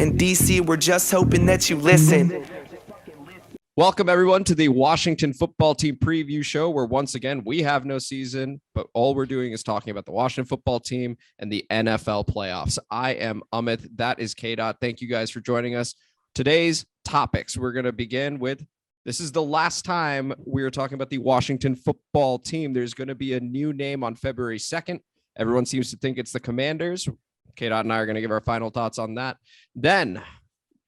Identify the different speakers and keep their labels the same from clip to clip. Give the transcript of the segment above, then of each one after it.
Speaker 1: In DC, we're just hoping that you listen.
Speaker 2: Welcome, everyone, to the Washington football team preview show, where once again, we have no season, but all we're doing is talking about the Washington football team and the NFL playoffs. I am Amit. That is KDot. Thank you guys for joining us. Today's topics, we're going to begin with, this is the last time we're talking about the Washington football team. There's going to be a new name on February 2nd. Everyone seems to think it's the Commanders. KDot and I are going to give our final thoughts on that. Then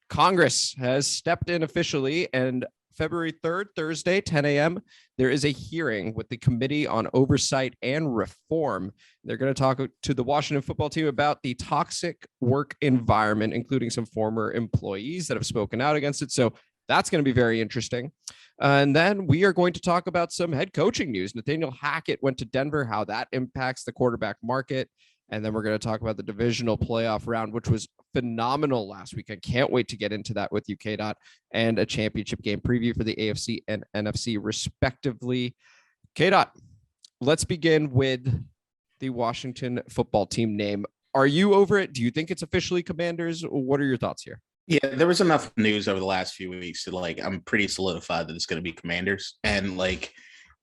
Speaker 2: Congress has stepped in officially, and February 3rd, Thursday, 10 a.m., there is a hearing with the Committee on Oversight and Reform. They're going to talk to the Washington football team about the toxic work environment, including some former employees that have spoken out against it. So that's going to be very interesting. And then we are going to talk about some head coaching news. Nathaniel Hackett went to Denver, how that impacts the quarterback market. And then we're going to talk about the divisional playoff round, which was phenomenal last week. I can't wait to get into that with you, KDot, and a championship game preview for the AFC and NFC, respectively. KDot, let's begin with the Washington football team name. Are you over it? Do you think it's officially Commanders? What are your thoughts here?
Speaker 3: Yeah, there was enough news over the last few weeks to I'm pretty solidified that it's going to be Commanders. And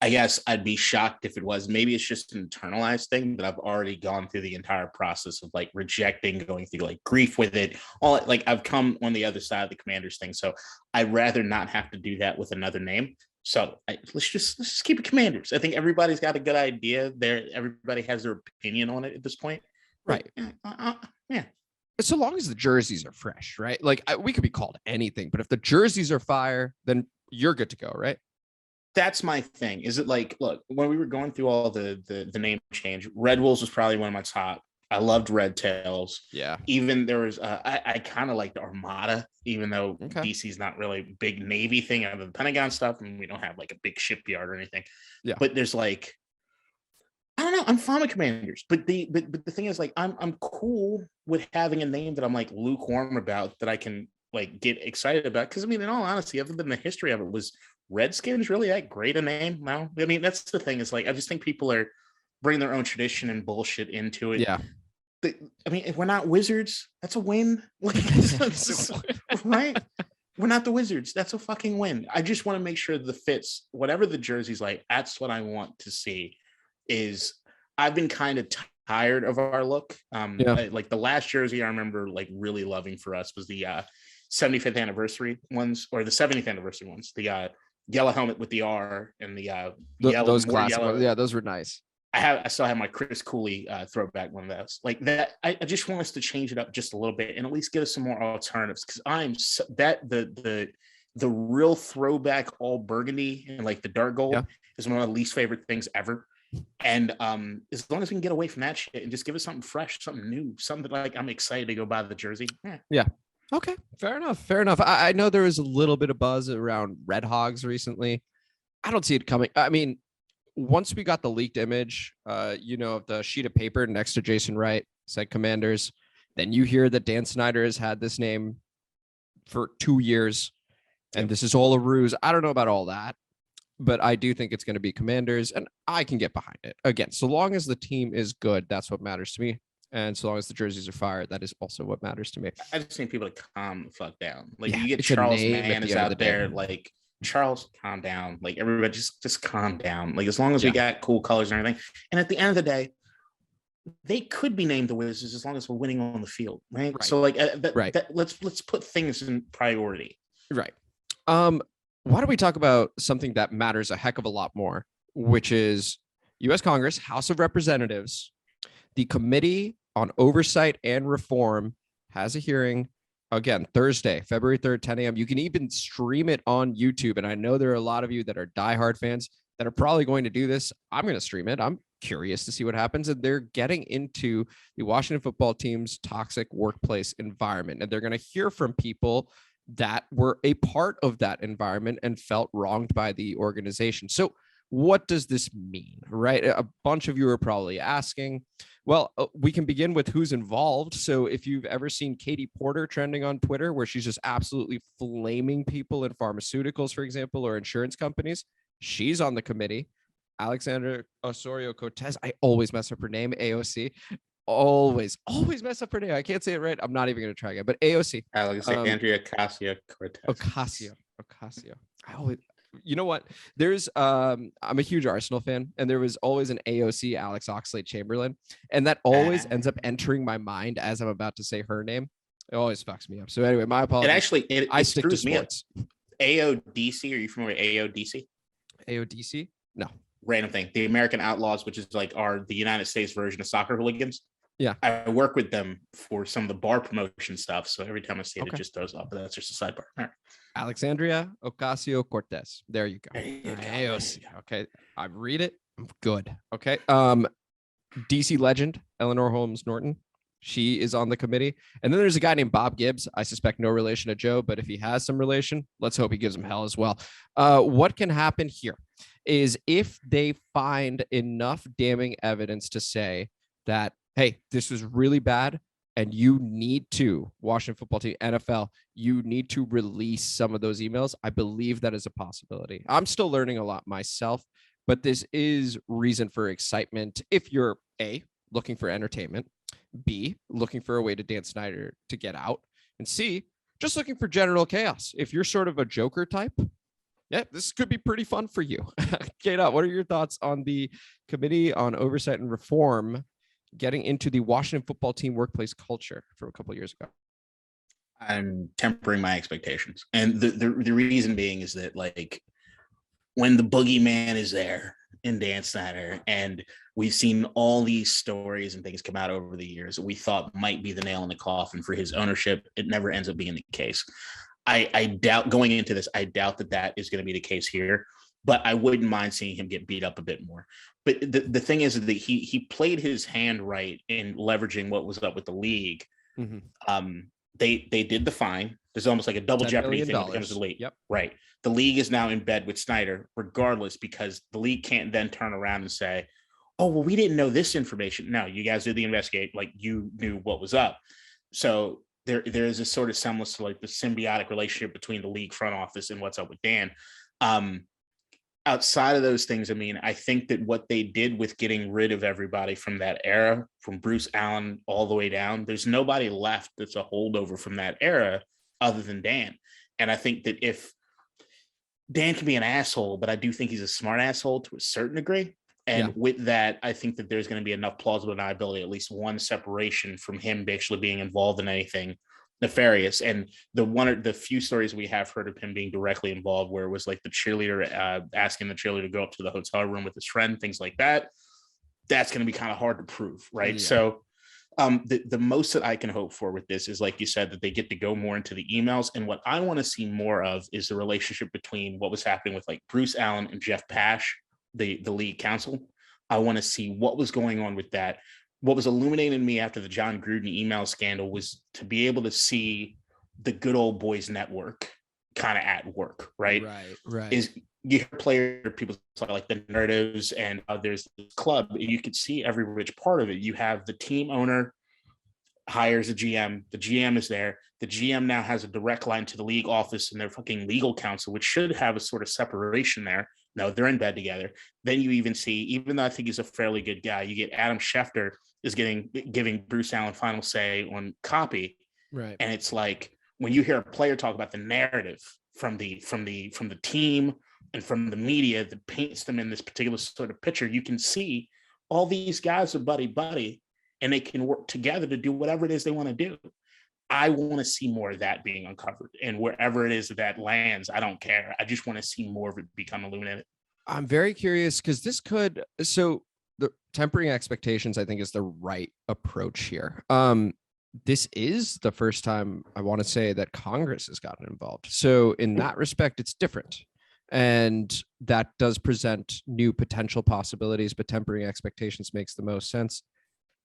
Speaker 3: I guess I'd be shocked if it was. Maybe it's just an internalized thing, but I've already gone through the entire process of rejecting, going through grief with it. I've come on the other side of the Commanders thing. So I'd rather not have to do that with another name. So let's just keep it Commanders. I think everybody's got a good idea there. Everybody has their opinion on it at this point.
Speaker 2: Right.
Speaker 3: Yeah.
Speaker 2: So long as the jerseys are fresh, right? We could be called anything, but if the jerseys are fire, then you're good to go, right?
Speaker 3: That's my thing. Is it look, when we were going through all the name change, Red Wolves was probably one of my top. I loved Red Tails.
Speaker 2: Yeah.
Speaker 3: Even there was, I kind of liked Armada, even though DC's not really a big Navy thing out of the Pentagon stuff. And we don't have a big shipyard or anything.
Speaker 2: Yeah.
Speaker 3: But there's I don't know. I'm fond of Commanders, but the thing is I'm cool with having a name that I'm lukewarm about, that I can get excited about. Because in all honesty, other than the history of it, was Redskins really that great a name? No, that's the thing. Is I just think people are bringing their own tradition and bullshit into it.
Speaker 2: Yeah.
Speaker 3: If we're not Wizards, that's a win. Right? We're not the Wizards. That's a fucking win. I just want to make sure the fits, whatever the jersey's that's what I want to see. Is I've been kind of tired of our look. The last jersey I remember really loving for us was the 75th anniversary ones, or the 70th anniversary ones. The yellow helmet with the R and the yellow.
Speaker 2: Those classic ones. Yeah, those were nice.
Speaker 3: I still have my Chris Cooley throwback one of those. That. I just want us to change it up just a little bit and at least give us some more alternatives, because the real throwback all burgundy and the dark gold is one of my least favorite things ever. And as long as we can get away from that shit and just give us something fresh, something new, something I'm excited to go buy the jersey.
Speaker 2: Yeah. Okay. Fair enough. I know there was a little bit of buzz around Red Hogs recently. I don't see it coming. Once we got the leaked image, of the sheet of paper next to Jason Wright said Commanders, then you hear that Dan Snyder has had this name for 2 years and this is all a ruse. I don't know about all that, but I do think it's going to be Commanders, and I can get behind it. Again, so long as the team is good, that's what matters to me. And so long as the jerseys are fired, that is also what matters to me.
Speaker 3: I just need people to calm the fuck down. You get Charles Mann is out there, Charles, calm down. Everybody just calm down. As long as we got cool colors and everything. And at the end of the day, they could be named the Wizards as long as we're winning on the field, right? So let's put things in priority.
Speaker 2: Right. Why don't we talk about something that matters a heck of a lot more, which is U.S. Congress, House of Representatives, the Committee on Oversight and Reform has a hearing again, Thursday, February 3rd, 10 a.m. You can even stream it on YouTube. And I know there are a lot of you that are diehard fans that are probably going to do this. I'm going to stream it. I'm curious to see what happens. And they're getting into the Washington football team's toxic workplace environment. And they're going to hear from people that were a part of that environment and felt wronged by the organization. So what does this mean, right? A bunch of you are probably asking. Well, we can begin with who's involved. So if you've ever seen Katie Porter trending on Twitter, where she's just absolutely flaming people in pharmaceuticals, for example, or insurance companies, she's on the committee. Alexandra Ocasio-Cortez, I always mess up her name, AOC. always mess up her name. I can't say it right. I'm not even going to try again, but AOC.
Speaker 3: Alexandria Ocasio-Cortez.
Speaker 2: Ocasio. I always, you know what? There's I'm a huge Arsenal fan, and there was always an AOC, Alex Oxlade-Chamberlain, and that always ends up entering my mind as I'm about to say her name. It always fucks me up. So anyway, my apologies. I stick to sports.
Speaker 3: AODC. Are you familiar with AODC?
Speaker 2: AODC? No.
Speaker 3: Random thing. The American Outlaws, which is like the United States version of soccer hooligans.
Speaker 2: Yeah.
Speaker 3: I work with them for some of the bar promotion stuff. So every time I see it, it just throws up. But that's just a sidebar. Right.
Speaker 2: Alexandria Ocasio-Cortez. There you go. AOC. Okay. I read it. I'm good. Okay. DC legend, Eleanor Holmes Norton. She is on the committee. And then there's a guy named Bob Gibbs. I suspect no relation to Joe, but if he has some relation, let's hope he gives him hell as well. What can happen here is if they find enough damning evidence to say that, hey, this was really bad, and you need to, Washington football team, NFL, you need to release some of those emails. I believe that is a possibility. I'm still learning a lot myself, but this is reason for excitement if you're A, looking for entertainment, B, looking for a way to Dan Snyder to get out, and C, just looking for general chaos. If you're sort of a Joker type, yeah, this could be pretty fun for you. KDot, what are your thoughts on the Committee on Oversight and Reform getting into the Washington football team workplace culture from a couple of years ago?
Speaker 3: I'm tempering my expectations. And the reason being is that, like, when the boogeyman is there in Dan Snyder, and we've seen all these stories and things come out over the years that we thought might be the nail in the coffin for his ownership, it never ends up being the case. I doubt, going into this, I doubt that is going to be the case here, but I wouldn't mind seeing him get beat up a bit more. But the thing is that he played his hand right in leveraging what was up with the league. Mm-hmm. They did the fine. There's almost like a double jeopardy thing when it comes to the league. Yep. Right. The league is now in bed with Snyder, regardless, because the league can't then turn around and say, oh, well, we didn't know this information. No, you guys did the investigate, like you knew what was up. So there is a sort of semblance to like the symbiotic relationship between the league front office and what's up with Dan. Outside of those things, I mean, I think that what they did with getting rid of everybody from that era, from Bruce Allen all the way down, there's nobody left that's a holdover from that era other than Dan. And I think that if Dan can be an asshole, but I do think he's a smart asshole to a certain degree. And with that, I think that there's going to be enough plausible deniability, at least one separation from him actually being involved in anything nefarious. And the few stories we have heard of him being directly involved, where it was like the cheerleader asking the cheerleader to go up to the hotel room with his friend, things like that, that's going to be kind of hard to prove, right? Yeah. So the most that I can hope for with this is, like you said, that they get to go more into the emails. And what I want to see more of is the relationship between what was happening with like Bruce Allen and Jeff Pash, the league counsel. I want to see what was going on with that. What was illuminating me after the John Gruden email scandal was to be able to see the good old boys network kind of at work, right?
Speaker 2: Right.
Speaker 3: Is you hear player people talk like the Nerdos, and there's the club, and you can see every rich part of it. You have the team owner hires a GM. The GM is there. The GM now has a direct line to the league office and their fucking legal counsel, which should have a sort of separation there. No, they're in bed together. Then you even see, even though I think he's a fairly good guy, you get Adam Schefter is giving Bruce Allen final say on copy.
Speaker 2: Right.
Speaker 3: And it's like when you hear a player talk about the narrative from the team and from the media that paints them in this particular sort of picture, you can see all these guys are buddy, and they can work together to do whatever it is they want to do. I want to see more of that being uncovered, and wherever it is that lands, I don't care. I just want to see more of it become illuminated.
Speaker 2: I'm very curious because the tempering expectations, I think, is the right approach here. This is the first time I want to say that Congress has gotten involved. So in that respect, it's different. And that does present new potential possibilities, but tempering expectations makes the most sense.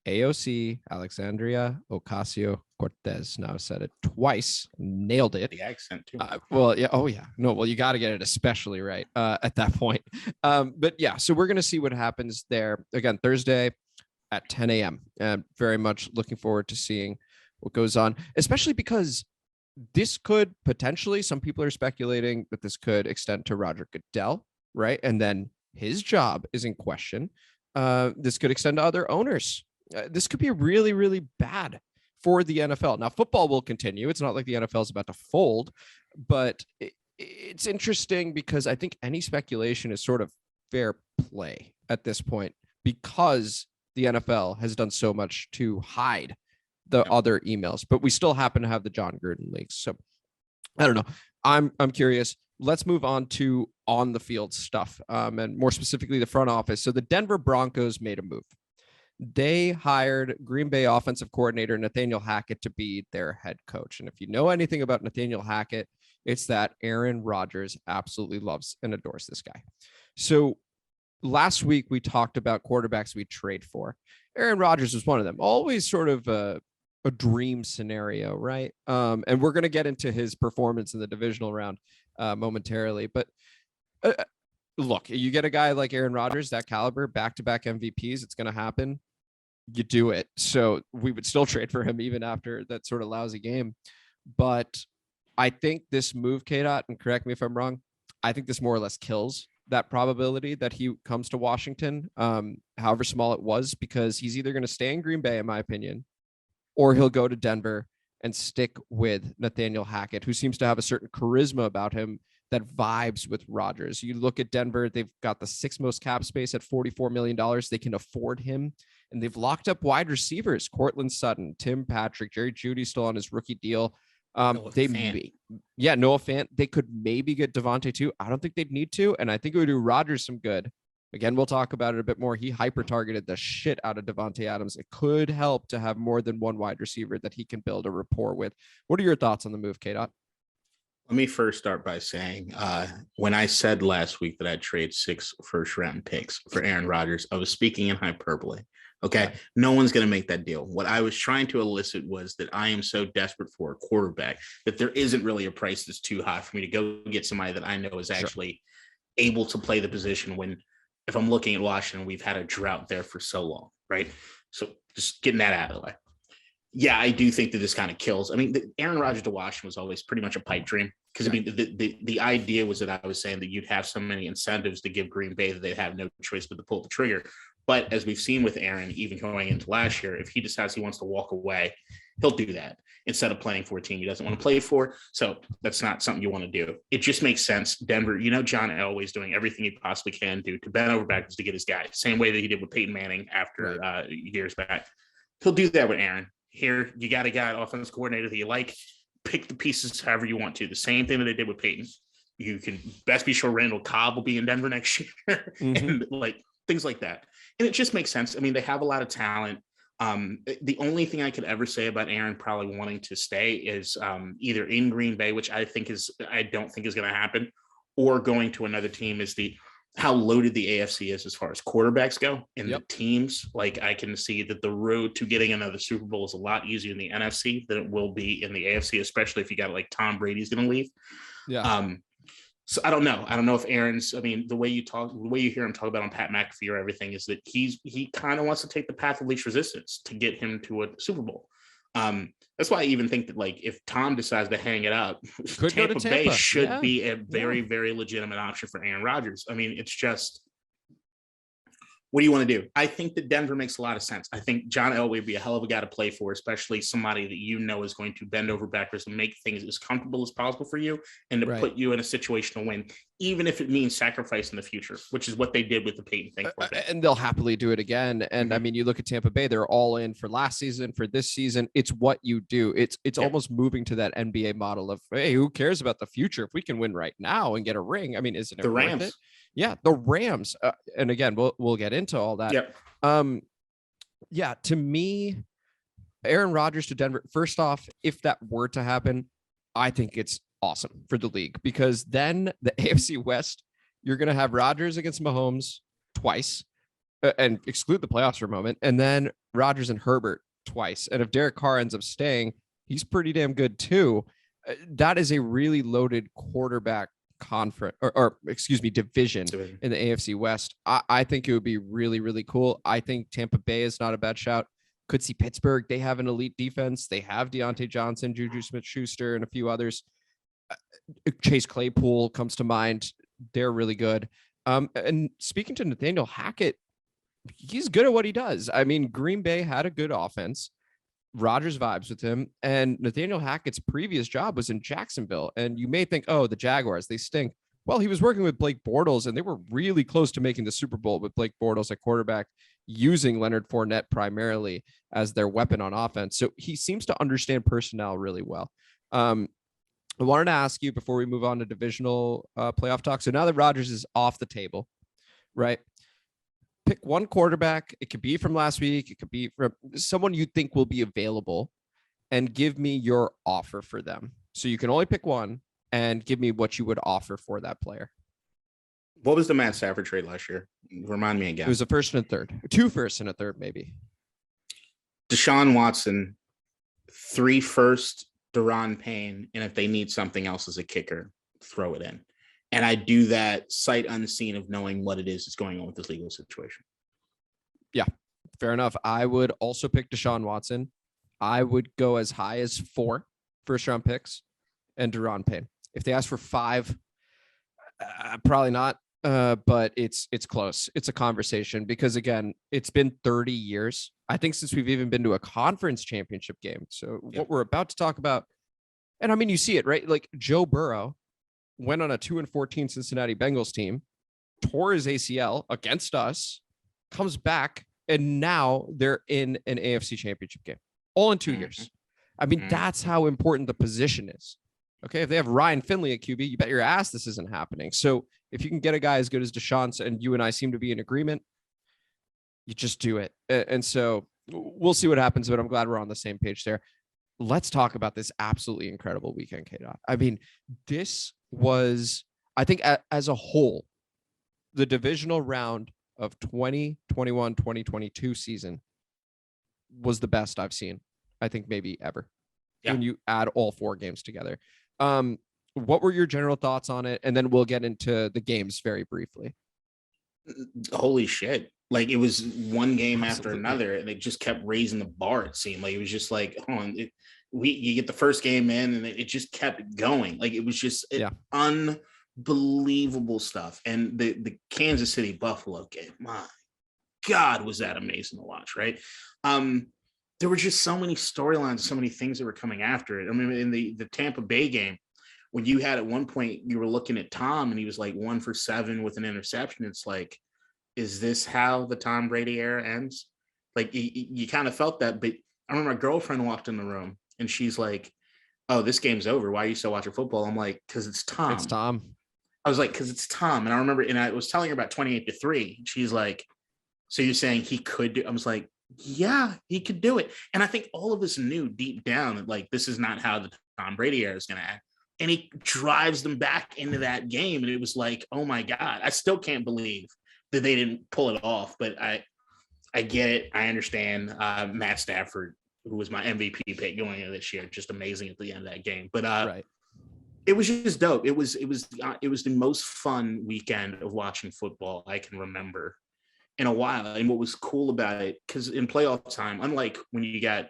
Speaker 2: AOC, Alexandria Ocasio-Cortez. Now I said it twice, nailed it.
Speaker 3: The accent too.
Speaker 2: Well, yeah. Oh yeah. No, well, you got to get it especially right at that point. But yeah, so we're going to see what happens there again, Thursday at 10 a.m. And very much looking forward to seeing what goes on, especially because this could potentially, some people are speculating that this could extend to Roger Goodell, right? And then his job is in question. This could extend to other owners this could be really, really bad for the NFL. Now, football will continue. It's not like the NFL is about to fold, but it's interesting because I think any speculation is sort of fair play at this point because the NFL has done so much to hide the other emails, but we still happen to have the John Gruden leaks. So I don't know. I'm curious. Let's move on to on the field stuff, and more specifically the front office. So the Denver Broncos made a move. They hired Green Bay offensive coordinator Nathaniel Hackett to be their head coach. And if you know anything about Nathaniel Hackett, it's that Aaron Rodgers absolutely loves and adores this guy. So last week we talked about quarterbacks we trade for. Aaron Rodgers was one of them. Always sort of a dream scenario, right? And we're going to get into his performance in the divisional round momentarily. But look, you get a guy like Aaron Rodgers, that caliber, back-to-back MVPs, it's going to happen. You do it. So we would still trade for him even after that sort of lousy game. But I think this move, KDot, and correct me if I'm wrong, I think this more or less kills that probability that he comes to Washington, however small it was, because he's either going to stay in Green Bay, in my opinion, or he'll go to Denver and stick with Nathaniel Hackett, who seems to have a certain charisma about him that vibes with Rodgers. You look at Denver, they've got the sixth most cap space at $44 million. They can afford him. And they've locked up wide receivers, Cortland Sutton, Tim Patrick, Jerry Jeudy still on his rookie deal. Noah Fant. They could maybe get Devontae too. I don't think they'd need to. And I think it would do Rodgers some good. Again, we'll talk about it a bit more. He hyper-targeted the shit out of Devontae Adams. It could help to have more than one wide receiver that he can build a rapport with. What are your thoughts on the move, KDot?
Speaker 3: Let me first start by saying, when I said last week that I'd trade 6 first-round picks for Aaron Rodgers, I was speaking in hyperbole. Okay, no one's going to make that deal. What I was trying to elicit was that I am so desperate for a quarterback that there isn't really a price that's too high for me to go get somebody that I know is actually able to play the position when, if I'm looking at Washington, we've had a drought there for so long, right? So just getting that out of the way. Yeah, I do think that this kind of kills. I mean, Aaron Rodgers to Washington was always pretty much a pipe dream because, I mean, the idea was that I was saying that you'd have so many incentives to give Green Bay that they'd have no choice but to pull the trigger. But as we've seen with Aaron, even going into last year, if he decides he wants to walk away, he'll do that instead of playing for a team he doesn't want to play for. So that's not something you want to do. It just makes sense. Denver, John Elway's doing everything he possibly can do to bend over backwards to get his guy, same way that he did with Peyton Manning after years back. He'll do that with Aaron. Here, you got a guy, an offensive coordinator that you like. Pick the pieces however you want to. The same thing that they did with Peyton. You can best be sure Randall Cobb will be in Denver next year, and things like that. And it just makes sense. I mean, they have a lot of talent. The only thing I could ever say about Aaron probably wanting to stay is either in Green Bay, which I don't think is going to happen, or going to another team is how loaded the AFC is as far as quarterbacks go and the teams. Like, I can see that the road to getting another Super Bowl is a lot easier in the NFC than it will be in the AFC, especially if you got like Tom Brady's going to leave. So I don't know. I don't know if Aaron's, I mean, the way you hear him talk about on Pat McAfee or everything is that he kind of wants to take the path of least resistance to get him to a Super Bowl. That's why I even think that, like, if Tom decides to hang it up, Tampa Bay should be a very, very legitimate option for Aaron Rodgers. I mean, it's just, what do you want to do? I think that Denver makes a lot of sense. I think John Elway would be a hell of a guy to play for, especially somebody that is going to bend over backwards and make things as comfortable as possible for you and to put you in a situation to win, even if it means sacrifice in the future, which is what they did with the Peyton thing.
Speaker 2: And they'll happily do it again. And I mean, you look at Tampa Bay, they're all in for last season, for this season. It's what you do. It's almost moving to that NBA model of, hey, who cares about the future? If we can win right now and get a ring, I mean, isn't it
Speaker 3: the
Speaker 2: worth
Speaker 3: Rams?
Speaker 2: It? Yeah, the Rams. And again, we'll get into all that. To me, Aaron Rodgers to Denver, first off, if that were to happen, I think it's awesome for the league, because then the AFC West, you're going to have Rodgers against Mahomes twice, and exclude the playoffs for a moment, and then Rodgers and Herbert twice. And if Derek Carr ends up staying, he's pretty damn good too. That is a really loaded quarterback division in the AFC West. I think it would be really, really cool. I think Tampa Bay is not a bad shout. Could see Pittsburgh. They have an elite defense. They have Deontay Johnson, Juju Smith-Schuster, and a few others. Chase Claypool comes to mind. They're really good. And speaking to Nathaniel Hackett, he's good at what he does. I mean, Green Bay had a good offense. Rodgers vibes with him, and Nathaniel Hackett's previous job was in Jacksonville. And you may think, oh, the Jaguars, they stink. Well, he was working with Blake Bortles, and they were really close to making the Super Bowl with Blake Bortles at quarterback, using Leonard Fournette primarily as their weapon on offense. So he seems to understand personnel really well. I wanted to ask you before we move on to divisional playoff talk. So now that Rodgers is off the table, right? Pick one quarterback. It could be from last week. It could be from someone you think will be available, and give me your offer for them. So you can only pick one, and give me what you would offer for that player.
Speaker 3: What was the Matt Stafford trade last year? Remind me again.
Speaker 2: It was a first and a third, 2 firsts and a third, maybe.
Speaker 3: Deshaun Watson, 3 first, Daron Payne, and if they need something else as a kicker, throw it in. And I do that sight unseen of knowing what it is that's going on with this legal situation.
Speaker 2: Yeah, fair enough. I would also pick Deshaun Watson. I would go as high as 4 first-round picks and Daron Payne. If they ask for 5, probably not. But it's close. It's a conversation because, again, it's been 30 years, I think, since we've even been to a conference championship game. So what we're about to talk about, and I mean, you see it, right? Like Joe Burrow went on a 2-14 Cincinnati Bengals team, tore his ACL against us, comes back, and now they're in an AFC championship game, all in 2 years. I mean, that's how important the position is. Okay, if they have Ryan Finley at QB, you bet your ass this isn't happening. So if you can get a guy as good as Deshaun, and you and I seem to be in agreement, you just do it. And so we'll see what happens, but I'm glad we're on the same page there. Let's talk about this absolutely incredible weekend, KDot. I mean, this was, I think, as a whole, the divisional round of 2021-2022 season was the best I've seen, I think, maybe ever. Yeah. When you add all 4 games together. What were your general thoughts on it? And then we'll get into the games very briefly.
Speaker 3: Holy shit. Like, it was one game after another, and it just kept raising the bar. It seemed like it was just like, you get the first game in, and it just kept going. Like, it was just unbelievable stuff. And the Kansas City Buffalo game, my God, was that amazing to watch, right? There were just so many storylines, so many things that were coming after it. I mean, in the Tampa Bay game, when you had at one point, you were looking at Tom and he was like 1 for 7 with an interception. It's like, is this how the Tom Brady era ends? Like, you kind of felt that. But I remember my girlfriend walked in the room and she's like, oh, this game's over. Why are you still watching football? I'm like, because it's Tom.
Speaker 2: It's Tom.
Speaker 3: I was like, because it's Tom. And I remember, and I was telling her about 28-3. She's like, so you're saying he could do? I was like, yeah, he could do it. And I think all of us knew deep down that, like, this is not how the Tom Brady era is going to act. And he drives them back into that game. And it was like, oh my God, I still can't believe that they didn't pull it off. But I get it. I understand. Matt Stafford, who was my MVP pick going into this year, just amazing at the end of that game. But
Speaker 2: right.
Speaker 3: It was just dope. It was the most fun weekend of watching football I can remember in a while. And what was cool about it, because in playoff time, unlike when you got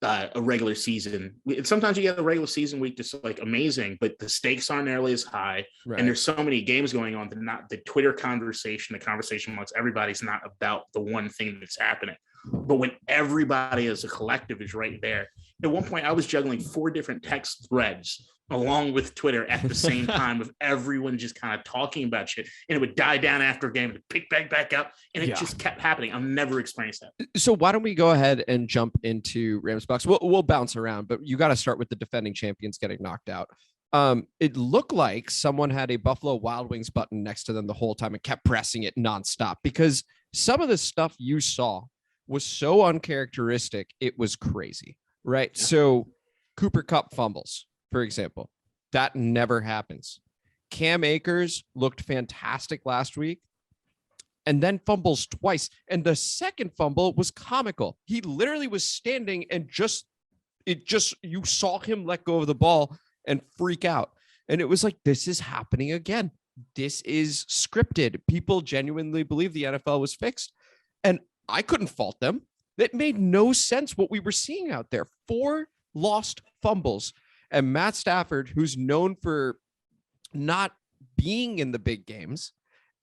Speaker 3: a regular season, sometimes you get a regular season week that's like amazing, but the stakes aren't nearly as high. Right. And there's so many games going on that not the Twitter conversation, the conversation amongst everybody's not about the one thing that's happening. But when everybody as a collective is right there, at one point I was juggling 4 different text threads along with Twitter at the same time, with everyone just kind of talking about shit, and it would die down after a game and pick back up, and it just kept happening. I've never experienced that.
Speaker 2: So why don't we go ahead and jump into Rams Bucks? We'll bounce around, but you got to start with the defending champions getting knocked out. It looked like someone had a Buffalo Wild Wings button next to them the whole time and kept pressing it nonstop, because some of the stuff you saw was so uncharacteristic. It was crazy, right? Yeah. So Cooper Kupp fumbles, for example, that never happens. Cam Akers looked fantastic last week and then fumbles twice. And the second fumble was comical. He literally was standing and you saw him let go of the ball and freak out. And it was like, this is happening again. This is scripted. People genuinely believe the NFL was fixed. And I couldn't fault them. That made no sense what we were seeing out there. 4 lost fumbles. And Matt Stafford, who's known for not being in the big games,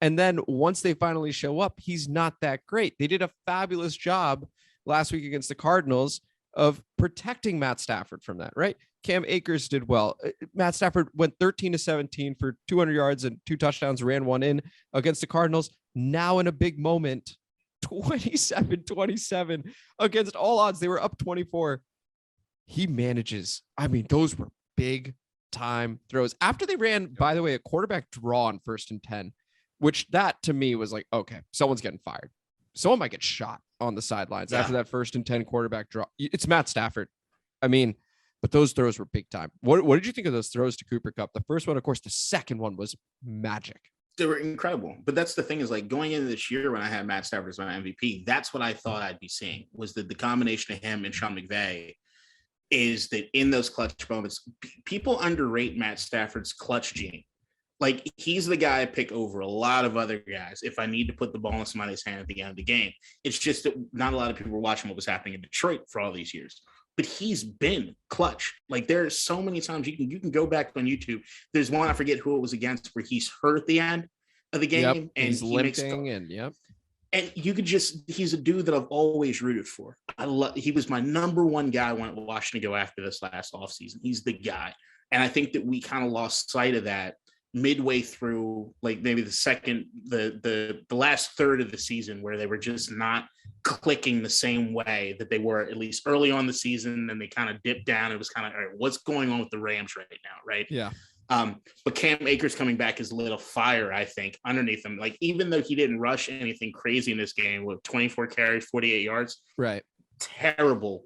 Speaker 2: And then once they finally show up, he's not that great. They did a fabulous job last week against the Cardinals of protecting Matt Stafford from that, right? Cam Akers did well. Matt Stafford went 13-17 for 200 yards and 2 touchdowns, ran one in against the Cardinals. Now in a big moment, 27-27 against all odds. They were up 24. He manages. I mean, those were big time throws. After they ran, by the way, a quarterback draw on 1st and 10, which that to me was like, okay, someone's getting fired. Someone might get shot on the sidelines after that 1st and 10 quarterback draw. It's Matt Stafford. I mean, but those throws were big time. What did you think of those throws to Cooper Kupp? The first one, of course, the second one was magic.
Speaker 3: They were incredible. But that's the thing is, like, going into this year when I had Matt Stafford as my MVP, that's what I thought I'd be seeing, was that the combination of him and Sean McVay is that in those clutch moments, people underrate Matt Stafford's clutch gene. Like, he's the guy I pick over a lot of other guys if I need to put the ball in somebody's hand at the end of the game. It's just that not a lot of people were watching what was happening in Detroit for all these years. But he's been clutch. Like, there are so many times you can go back on YouTube. There's one, I forget who it was against, where he's hurt at the end of the game, and
Speaker 2: he's limping, and
Speaker 3: and you could he's a dude that I've always rooted for. He was my number one guy when I was watching to go after this last offseason. He's the guy. And I think that we kind of lost sight of that midway through, like maybe the last third of the season, where they were just not clicking the same way that they were at least early on the season. Then they kind of dipped down. It was kind of, all right, what's going on with the Rams right now, right?
Speaker 2: Yeah.
Speaker 3: But Cam Akers coming back is a little fire, I think, underneath him. Like, even though he didn't rush anything crazy in this game with 24 carries, 48 yards,
Speaker 2: right?
Speaker 3: Terrible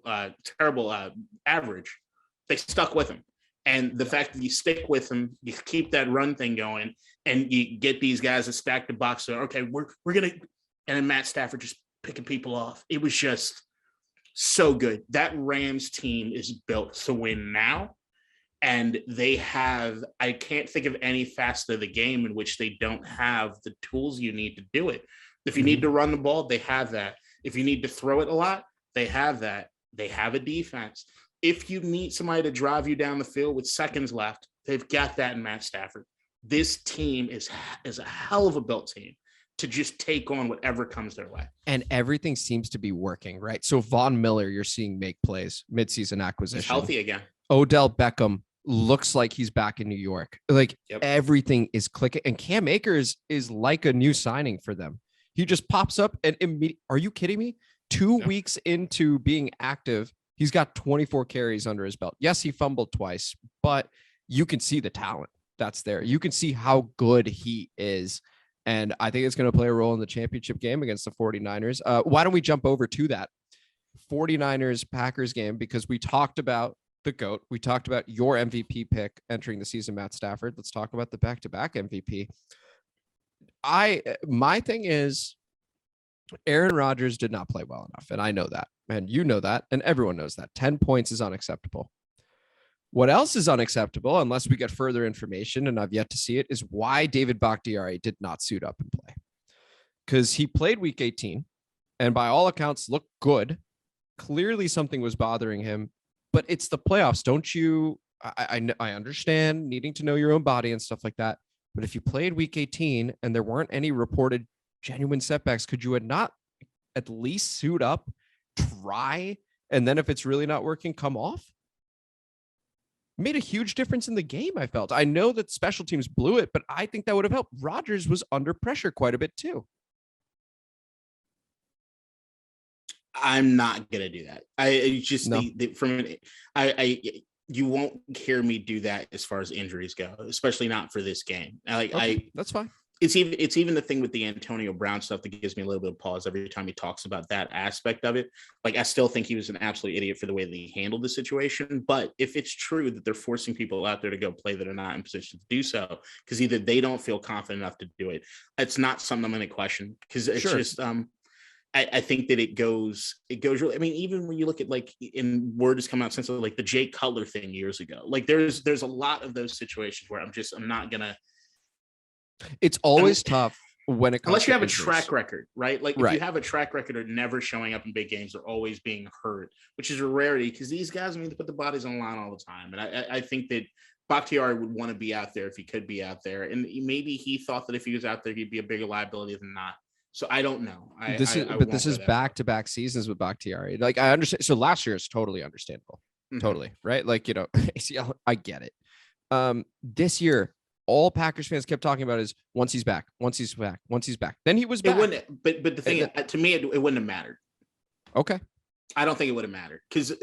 Speaker 3: average. They stuck with him. And the fact that you stick with him, you keep that run thing going, and you get these guys to stack the box. So, okay, we're going to, and then Matt Stafford just picking people off. It was just so good. That Rams team is built to win now. And they have, I can't think of any facet of the game in which they don't have the tools you need to do it. If you need to run the ball, they have that. If you need to throw it a lot, they have that. They have a defense. If you need somebody to drive you down the field with seconds left, they've got that in Matt Stafford. This team is a hell of a built team to just take on whatever comes their way.
Speaker 2: And everything seems to be working, right? So Von Miller, you're seeing make plays, midseason acquisition.
Speaker 3: He's healthy again.
Speaker 2: Odell Beckham looks like he's back in New York. Like, everything is clicking. And Cam Akers is like a new signing for them. He just pops up and are you kidding me? 2 weeks into being active, he's got 24 carries under his belt. Yes, he fumbled twice, but you can see the talent that's there. You can see how good he is. And I think it's going to play a role in the championship game against the 49ers. Why don't we jump over to that 49ers Packers game? Because we talked about the GOAT. We talked about your MVP pick entering the season, Matt Stafford. Let's talk about the back-to-back MVP. My thing is, Aaron Rodgers did not play well enough, and I know that, and you know that, and everyone knows that. 10 points is unacceptable. What else is unacceptable, unless we get further information, and I've yet to see it, is why David Bakhtiari did not suit up and play. Because he played week 18, and by all accounts looked good. Clearly something was bothering him, but it's the playoffs. Don't you? I understand needing to know your own body and stuff like that, but if you played week 18 and there weren't any reported genuine setbacks, could you not at least suit up, try, and then if it's really not working, come off? Made a huge difference in the game, I felt. I know that special teams blew it, but I think that would have helped. Rodgers was under pressure quite a bit too.
Speaker 3: I'm not gonna do that. You won't hear me do that as far as injuries go, especially not for this game.
Speaker 2: That's fine.
Speaker 3: It's even the thing with the Antonio Brown stuff that gives me a little bit of pause every time he talks about that aspect of it. Like, I still think he was an absolute idiot for the way that he handled the situation. But if it's true that they're forcing people out there to go play that are not in position to do so, because either they don't feel confident enough to do it, it's not something I'm going to question, because it's just I think that it goes really, I mean, even when you look at, like, in word has come out since, like, the Jay Cutler thing years ago, like there's a lot of those situations where I'm not gonna.
Speaker 2: It's always tough when it comes
Speaker 3: unless you have
Speaker 2: injuries.
Speaker 3: a track record, right? Like, if you have a track record of never showing up in big games or always being hurt, which is a rarity, because these guys need to put the bodies on the line all the time. And I think that Bakhtiari would want to be out there if he could be out there. And maybe he thought that if he was out there, he'd be a bigger liability than not. So I don't know.
Speaker 2: This is back-to-back seasons with Bakhtiari. Like, I understand. So last year is totally understandable. Mm-hmm. Totally. Right. Like, ACL, I get it. This year, all Packers fans kept talking about is once he's back. Then he was back.
Speaker 3: But the thing is, to me, it wouldn't have mattered.
Speaker 2: Okay.
Speaker 3: I don't think it would have mattered, because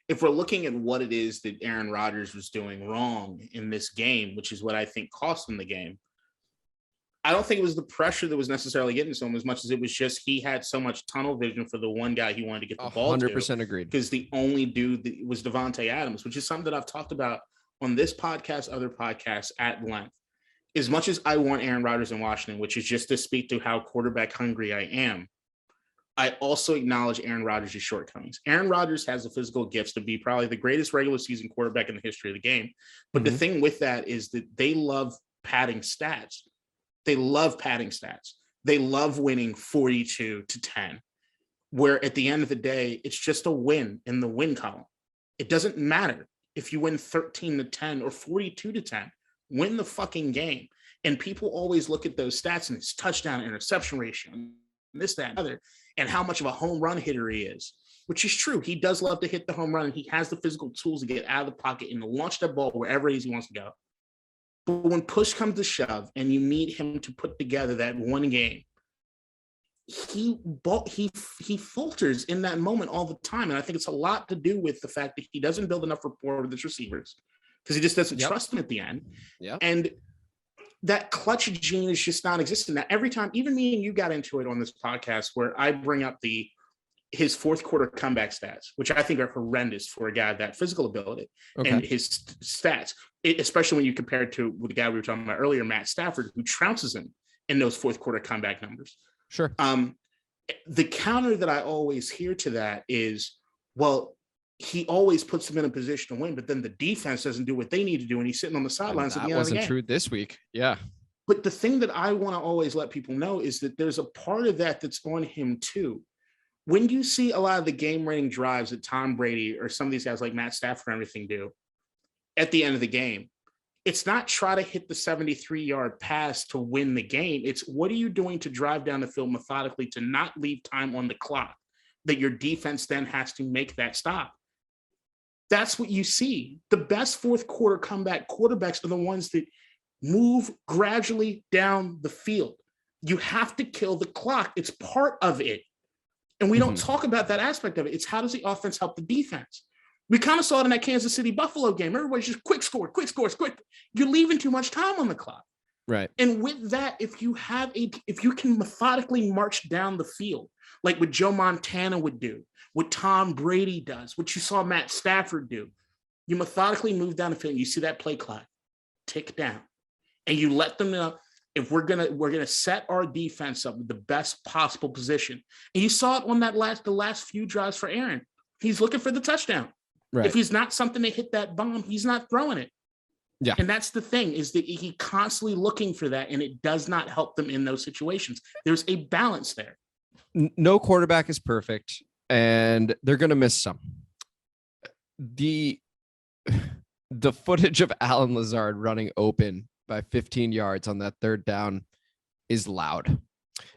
Speaker 3: if we're looking at what it is that Aaron Rodgers was doing wrong in this game, which is what I think cost him the game, I don't think it was the pressure that was necessarily getting to him as much as it was just he had so much tunnel vision for the one guy he wanted to get the ball to.
Speaker 2: 100% agreed.
Speaker 3: Because the only dude that was Davante Adams, which is something that I've talked about on this podcast, other podcasts at length. As much as I want Aaron Rodgers in Washington, which is just to speak to how quarterback hungry I am, I also acknowledge Aaron Rodgers' shortcomings. Aaron Rodgers has the physical gifts to be probably the greatest regular season quarterback in the history of the game. But the thing with that is that they love padding stats. They love winning 42-10, where at the end of the day, it's just a win in the win column. It doesn't matter if you win 13-10 or 42-10. Win the fucking game. And people always look at those stats and it's touchdown, interception ratio, and this, that, and other, and how much of a home run hitter he is, which is true. He does love to hit the home run, and he has the physical tools to get out of the pocket and to launch that ball wherever it is he wants to go. But when push comes to shove and you need him to put together that one game, he falters in that moment all the time. And I think it's a lot to do with the fact that he doesn't build enough rapport with his receivers, because he just doesn't trust them at the end. Yeah. And that clutch gene is just non-existent. Now, every time, even me and you got into it on this podcast, where I bring up his fourth quarter comeback stats, which I think are horrendous for a guy that physical ability, and his stats, especially when you compare it to the guy we were talking about earlier, Matt Stafford, who trounces him in those fourth quarter comeback numbers.
Speaker 2: Sure.
Speaker 3: The counter that I always hear to that is, well, he always puts them in a position to win, but then the defense doesn't do what they need to do, and he's sitting on the sidelines at the end of the game. That wasn't
Speaker 2: true this week. Yeah.
Speaker 3: But the thing that I want to always let people know is that there's a part of that that's on him too. When you see a lot of the game-winning drives that Tom Brady or some of these guys like Matt Stafford and everything do at the end of the game, it's not try to hit the 73-yard pass to win the game. It's what are you doing to drive down the field methodically to not leave time on the clock that your defense then has to make that stop. That's what you see. The best fourth quarter comeback quarterbacks are the ones that move gradually down the field. You have to kill the clock. It's part of it. And we don't talk about that aspect of it. It's how does the offense help the defense? We kind of saw it in that Kansas City Buffalo game. Everybody's just quick scores. You're leaving too much time on the clock.
Speaker 2: Right.
Speaker 3: And with that, if you can methodically march down the field, like what Joe Montana would do, what Tom Brady does, what you saw Matt Stafford do, you methodically move down the field and you see that play clock tick down. And you let them know, if we're gonna set our defense up with the best possible position. And you saw it on the last few drives for Aaron. He's looking for the touchdown. Right. If he's not something to hit that bomb, he's not throwing it.
Speaker 2: Yeah.
Speaker 3: And that's the thing, is that he constantly looking for that, and it does not help them in those situations. There's a balance there.
Speaker 2: No quarterback is perfect, and they're going to miss some. The footage of Alan Lazard running open by 15 yards on that third down is loud.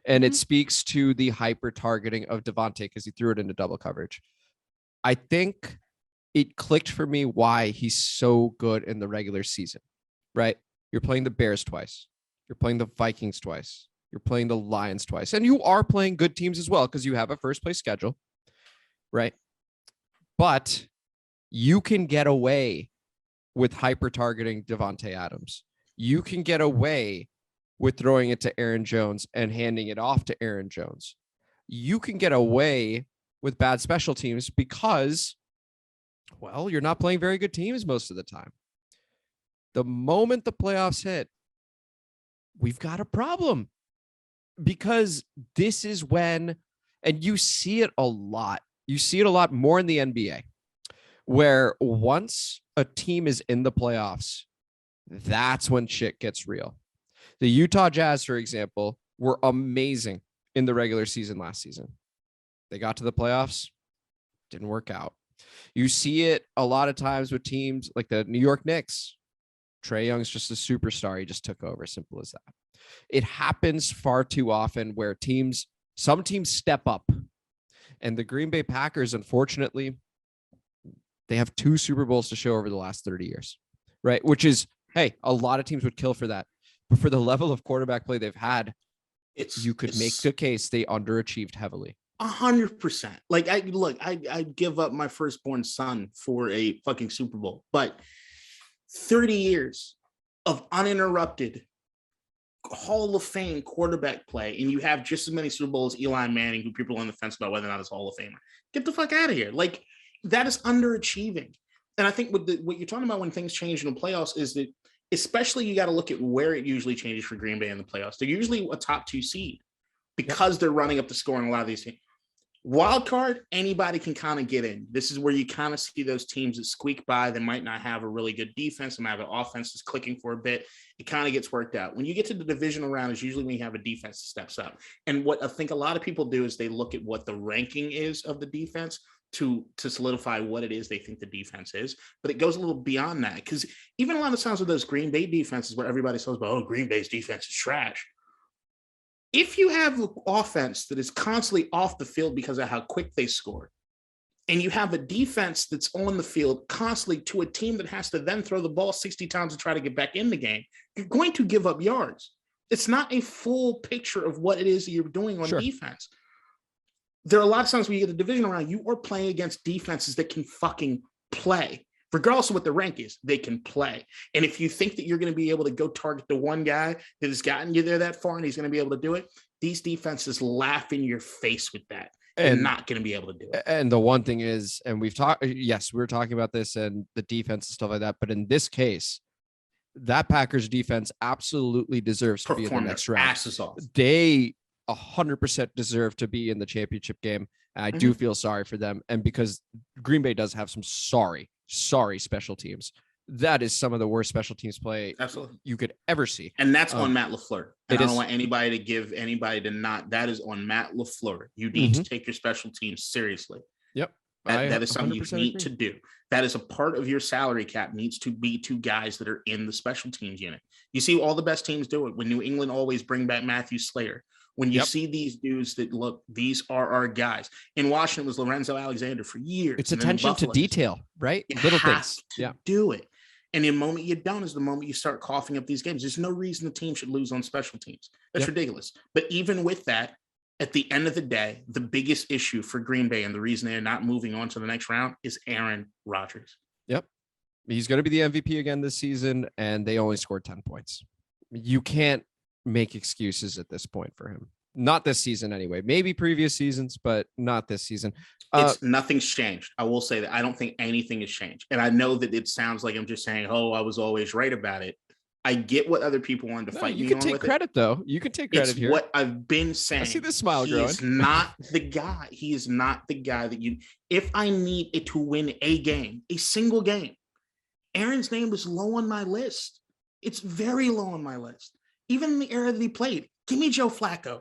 Speaker 2: And it speaks to the hyper targeting of Davante because he threw it into double coverage. I think it clicked for me why he's so good in the regular season, right? You're playing the Bears twice. You're playing the Vikings twice. You're playing the Lions twice. And you are playing good teams as well because you have a first place schedule, right? But you can get away with hyper targeting Davante Adams. You can get away with throwing it to Aaron Jones and handing it off to Aaron Jones. You can get away with bad special teams because, well, you're not playing very good teams most of the time. The moment the playoffs hit, we've got a problem, because this is when, and you see it a lot. You see it a lot more in the NBA, where once a team is in the playoffs, that's when shit gets real. The Utah Jazz, for example, were amazing in the regular season last season. They got to the playoffs, didn't work out. You see it a lot of times with teams like the New York Knicks, Trae Young's just a superstar. He just took over. Simple as that. It happens far too often where some teams step up, and the Green Bay Packers, unfortunately, they have 2 Super Bowls to show over the last 30 years, right? Which is, hey, a lot of teams would kill for that. But for the level of quarterback play they've had, you could make the case they underachieved heavily.
Speaker 3: 100%. Like, I'd give up my firstborn son for a fucking Super Bowl, but 30 years of uninterrupted Hall of Fame quarterback play, and you have just as many Super Bowls as Eli Manning, who people are on the fence about whether or not it's Hall of Famer. Get the fuck out of here. Like, that is underachieving. And I think what you're talking about when things change in the playoffs is that, especially, you got to look at where it usually changes for Green Bay in the playoffs. They're usually a top 2 seed because they're running up the score in a lot of these teams. Wild card, anybody can kind of get in. This is where you kind of see those teams that squeak by. They might not have a really good defense. They might have an offense that's clicking for a bit. It kind of gets worked out. When you get to the divisional round, is usually when you have a defense that steps up. And what I think a lot of people do is they look at what the ranking is of the defense to solidify what it is they think the defense is. But it goes a little beyond that, because even a lot of times with those Green Bay defenses where everybody says, oh, Green Bay's defense is trash. If you have an offense that is constantly off the field because of how quick they score, and you have a defense that's on the field constantly to a team that has to then throw the ball 60 times to try to get back in the game, you're going to give up yards. It's not a full picture of what it is that you're doing on defense. There are a lot of times when you get the division round, you are playing against defenses that can fucking play. Regardless of what the rank is, they can play. And if you think that you're going to be able to go target the one guy that has gotten you there that far and he's going to be able to do it, these defenses laugh in your face with that. And not going to be able to do it.
Speaker 2: And the one thing is, and we've talked, yes, we were talking about this and the defense and stuff like that. But in this case, that Packers defense absolutely deserves to be in the next round.
Speaker 3: Asses off.
Speaker 2: They 100% deserve to be in the championship game. And I do feel sorry for them. And because Green Bay does have some sorry special teams. That is some of the worst special teams play you could ever see.
Speaker 3: And that's on Matt LaFleur. And I don't want anybody to give anybody to not. That is on Matt LaFleur. You need to take your special teams seriously.
Speaker 2: Yep.
Speaker 3: That is something you need to do. That is a part of your salary cap, needs to be 2 guys that are in the special teams unit. You see all the best teams do it. When New England always bring back Matthew Slater. When you see these dudes that look, these are our guys. In Washington was Lorenzo Alexander for years.
Speaker 2: It's attention to detail, right?
Speaker 3: You
Speaker 2: Little
Speaker 3: have
Speaker 2: things.
Speaker 3: to do it. And the moment you don't is the moment you start coughing up these games. There's no reason the team should lose on special teams. That's ridiculous. But even with that, at the end of the day, the biggest issue for Green Bay and the reason they're not moving on to the next round is Aaron Rodgers.
Speaker 2: Yep. He's going to be the MVP again this season, and they only scored 10 points. You can't make excuses at this point for him. Not this season anyway. Maybe previous seasons, but not this season.
Speaker 3: Nothing's changed. I will say that I don't think anything has changed. And I know that it sounds like I'm just saying, oh, I was always right about it. I get what other people wanted to fight me on.
Speaker 2: You can take credit, though. You can take credit here.
Speaker 3: What I've been saying.
Speaker 2: I see the smile growing.
Speaker 3: He's not the guy. He is not the guy that you. If I need it to win a game, a single game, Aaron's name is low on my list. It's very low on my list. Even in the era that he played. Give me Joe Flacco.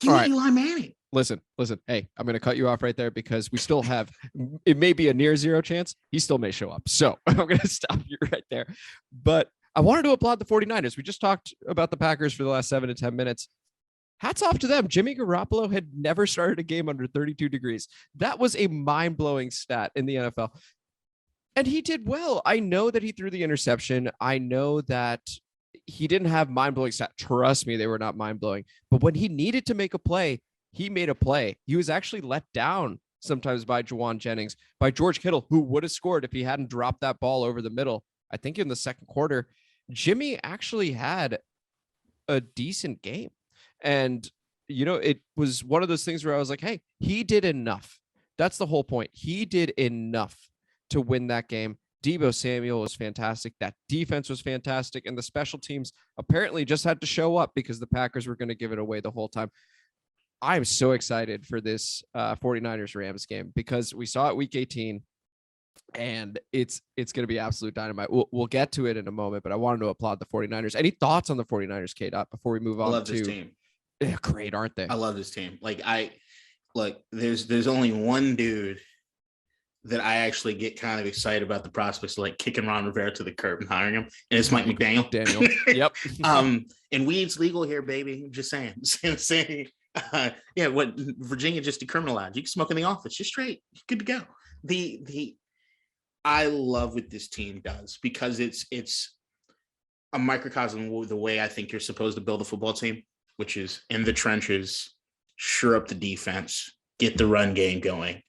Speaker 3: Give me Eli Manning.
Speaker 2: Listen. Hey, I'm going to cut you off right there because we still have, it may be a near zero chance. He still may show up. So I'm going to stop you right there. But I wanted to applaud the 49ers. We just talked about the Packers for the last 7 to 10 minutes. Hats off to them. Jimmy Garoppolo had never started a game under 32 degrees. That was a mind-blowing stat in the NFL. And he did well. I know that he threw the interception. I know that he didn't have mind-blowing stat. Trust me, they were not mind-blowing. But when he needed to make a play, he made a play. He was actually let down sometimes by Juwan Jennings, by George Kittle, who would have scored if he hadn't dropped that ball over the middle. I think in the second quarter, Jimmy actually had a decent game. And, you know, it was one of those things where I was like, hey, he did enough. That's the whole point. He did enough to win that game. Deebo Samuel was fantastic. That defense was fantastic. And the special teams apparently just had to show up because the Packers were going to give it away the whole time. I'm so excited for this 49ers Rams game because we saw it week 18 and it's going to be absolute dynamite. We'll get to it in a moment, but I wanted to applaud the 49ers. Any thoughts on the 49ers, KDot, before we move on?
Speaker 3: I love this team.
Speaker 2: They're great, aren't they?
Speaker 3: I love this team. There's only one dude that I actually get kind of excited about the prospects of like kicking Ron Rivera to the curb and hiring him. And it's Mike McDaniel.
Speaker 2: Yep.
Speaker 3: And weed's legal here, baby. Just saying. What Virginia just decriminalized. You can smoke in the office. You're straight. You're good to go. I love what this team does because it's a microcosm of the way I think you're supposed to build a football team, which is in the trenches, shore up the defense, get the run game going,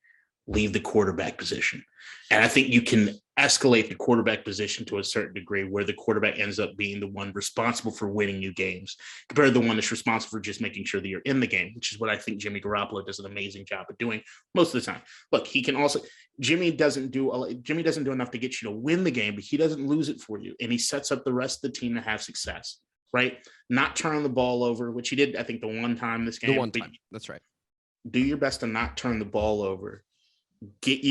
Speaker 3: leave the quarterback position. And I think you can escalate the quarterback position to a certain degree where the quarterback ends up being the one responsible for winning you games compared to the one that's responsible for just making sure that you're in the game, which is what I think Jimmy Garoppolo does an amazing job of doing most of the time. Look, he can also Jimmy doesn't do enough to get you to win the game, but he doesn't lose it for you. And he sets up the rest of the team to have success, right? Not turn the ball over, which he did, I think, the one time this game.
Speaker 2: The one time. That's right.
Speaker 3: Do your best to not turn the ball over. Make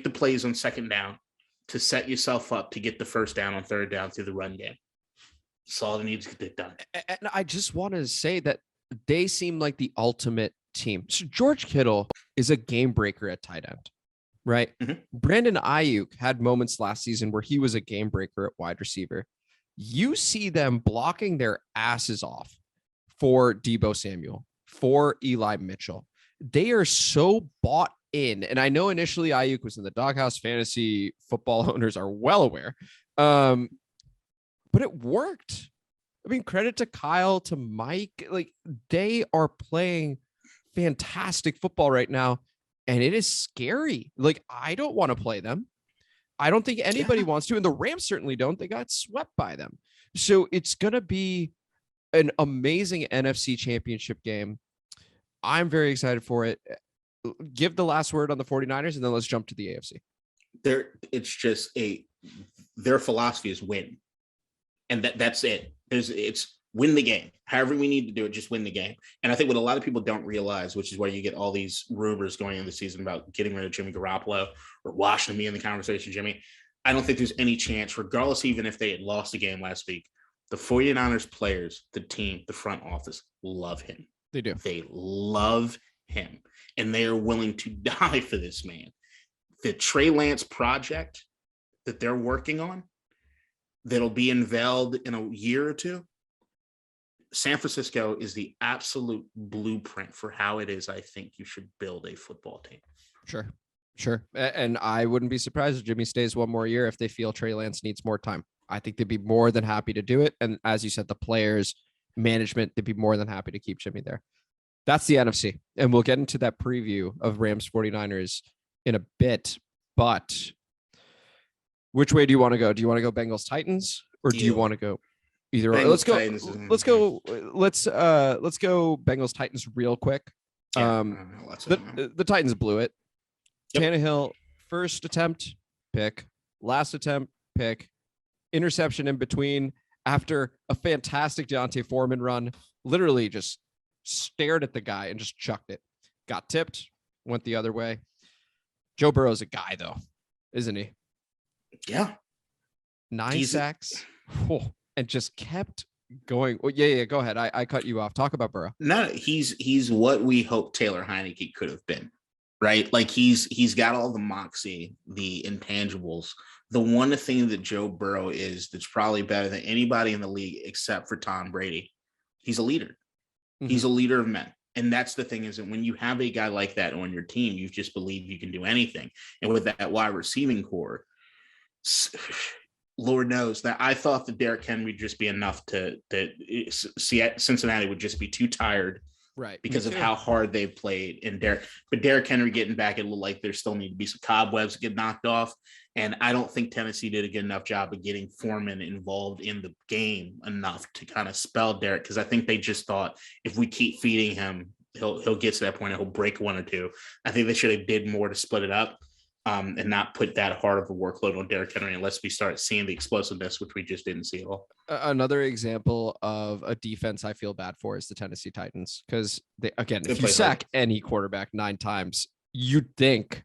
Speaker 3: the plays on second down to set yourself up to get the first down on third down through the run game. That's all that needs to get done.
Speaker 2: And I just want to say that they seem like the ultimate team. So George Kittle is a game breaker at tight end, right?
Speaker 3: Mm-hmm.
Speaker 2: Brandon Ayuk had moments last season where he was a game breaker at wide receiver. You see them blocking their asses off for Deebo Samuel, for Eli Mitchell. They are so bought in. And I know initially Ayuk was in the doghouse. Fantasy football owners are well aware. But it worked. I mean, credit to Kyle, to Mike. Like, they are playing fantastic football right now. And it is scary. Like, I don't want to play them. I don't think anybody wants to. And the Rams certainly don't. They got swept by them. So it's going to be an amazing NFC championship game. I'm very excited for it. Give the last word on the 49ers, and then let's jump to the AFC.
Speaker 3: Their philosophy is win. And that's it. It's win the game. However we need to do it, just win the game. And I think what a lot of people don't realize, which is where you get all these rumors going into the season about getting rid of Jimmy Garoppolo or Washington being in the conversation, Jimmy, I don't think there's any chance, regardless, even if they had lost the game last week, the 49ers players, the team, the front office love him.
Speaker 2: They do.
Speaker 3: They love him, and they are willing to die for this man. The Trey Lance project that they're working on, that'll be unveiled in a year or two, San Francisco is the absolute blueprint for how it is I think you should build a football team.
Speaker 2: Sure. And I wouldn't be surprised if Jimmy stays one more year if they feel Trey Lance needs more time. I think they'd be more than happy to do it. And as you said, the players, management, they'd be more than happy to keep Jimmy there. That's the NFC. And we'll get into that preview of Rams 49ers in a bit. But which way do you want to go? Do you want to go Bengals Titans, or do you want to go either? Let's go Bengals Titans real quick. The Titans blew it. Yep. Tannehill, first attempt, pick, last attempt, pick, interception in between after a fantastic Deontay Foreman run, literally just stared at the guy and just chucked it. Got tipped, went the other way. Joe Burrow's a guy, though, isn't he?
Speaker 3: Yeah.
Speaker 2: 9 sacks and just kept going. Well, yeah, go ahead. I cut you off. Talk about Burrow.
Speaker 3: No, he's what we hoped Taylor Heineke could have been, right? Like he's got all the moxie, the intangibles. The one thing that Joe Burrow is that's probably better than anybody in the league except for Tom Brady, he's a leader. Mm-hmm. He's a leader of men. And that's the thing, is that when you have a guy like that on your team, you just believe you can do anything. And with that wide receiving core, Lord knows that I thought that Derrick Henry would just be enough that Cincinnati would just be too tired,
Speaker 2: right?
Speaker 3: Because of how hard they've played. But Derrick Henry getting back, it looked like there still need to be some cobwebs to get knocked off. And I don't think Tennessee did a good enough job of getting Foreman involved in the game enough to kind of spell Derrick, because I think they just thought if we keep feeding him, he'll get to that point and he'll break one or two. I think they should have did more to split it up. And not put that hard of a workload on Derrick Henry unless we start seeing the explosiveness, which we just didn't see at all.
Speaker 2: Another example of a defense I feel bad for is the Tennessee Titans, because if you sack any quarterback 9 times, you'd think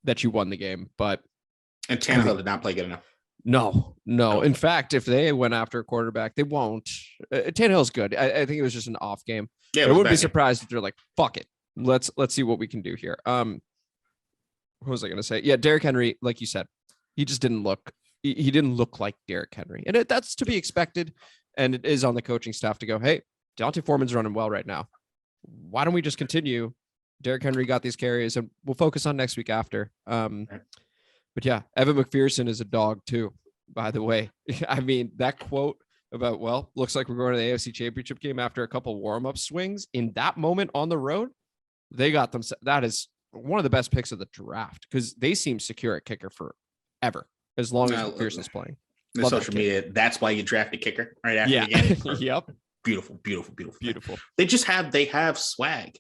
Speaker 2: that you won the game.
Speaker 3: And Tannehill did not play good enough.
Speaker 2: No. In fact, if they went after a quarterback, they won't. Tannehill's good. I think it was just an off game. Yeah, I wouldn't be surprised if they're like, fuck it. Let's see what we can do here. what was I going to say? Yeah, Derrick Henry, like you said, he just didn't look. He didn't look like Derrick Henry, and that's to be expected. And it is on the coaching staff to go, hey, Deontay Foreman's running well right now. Why don't we just continue? Derrick Henry got these carries, and we'll focus on next week after. But yeah, Evan McPherson is a dog too, by the way. I mean, that quote about, well, looks like we're going to the AFC Championship game after a couple warm-up swings. In that moment on the road, they got them. That is one of the best picks of the draft because they seem secure at kicker forever, as long as McPherson's playing.
Speaker 3: The social media, that's why you draft a kicker right after the game.
Speaker 2: Yep.
Speaker 3: Beautiful. They have swag.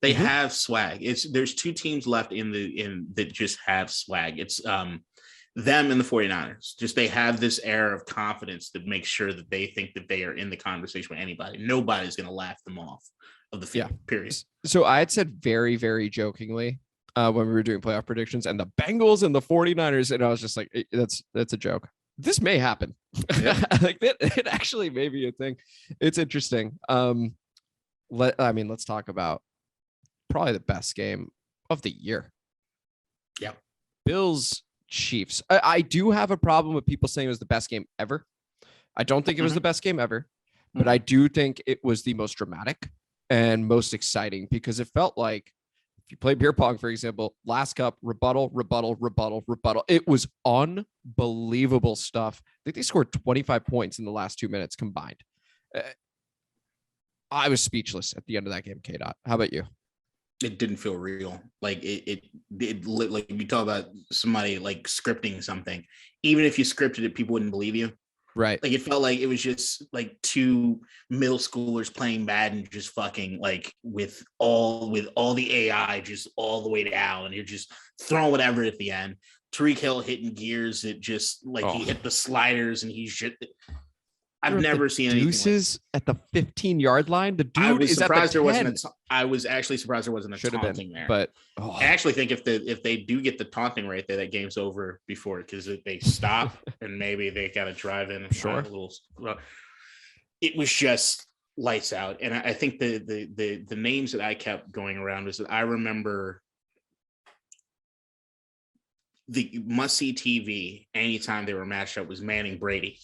Speaker 3: They have swag. There's two teams left in that just have swag. It's them and the 49ers. Just they have this air of confidence that makes sure that they think that they are in the conversation with anybody. Nobody's going to laugh them off of the field, period.
Speaker 2: So I had said very, very jokingly when we were doing playoff predictions and the Bengals and the 49ers, and I was just like, that's a joke. This may happen. Yeah. Like it actually may be a thing. It's interesting. Let's talk about probably the best game of the year.
Speaker 3: Yeah.
Speaker 2: Bills Chiefs. I do have a problem with people saying it was the best game ever. I don't think it was the best game ever, but I do think it was the most dramatic and most exciting because it felt like if you play beer pong, for example, last cup, rebuttal. It was unbelievable stuff. I think they scored 25 points in the last 2 minutes combined. I was speechless at the end of that game, KDot. How about you?
Speaker 3: It didn't feel real. Like it like you talk about somebody like scripting something. Even if you scripted it, people wouldn't believe you.
Speaker 2: Right.
Speaker 3: Like it felt like it was just like two middle schoolers playing Madden, just fucking like with all the AI just all the way down, and you're just throwing whatever at the end. Tyreek Hill hitting gears that just like he hit the sliders and he's shit. I've never seen anything
Speaker 2: deuces like at the 15-yard line. The dude
Speaker 3: I was
Speaker 2: is
Speaker 3: surprised
Speaker 2: at the
Speaker 3: there
Speaker 2: 10.
Speaker 3: wasn't. I was actually surprised there wasn't a
Speaker 2: Should have
Speaker 3: taunting
Speaker 2: been
Speaker 3: there.
Speaker 2: But
Speaker 3: I actually think if they do get the taunting right there, that game's over before because they stop and maybe they got to drive in. And
Speaker 2: sure.
Speaker 3: It was just lights out, and I think the names that I kept going around was that I remember the must-see TV anytime they were matched up was Manning Brady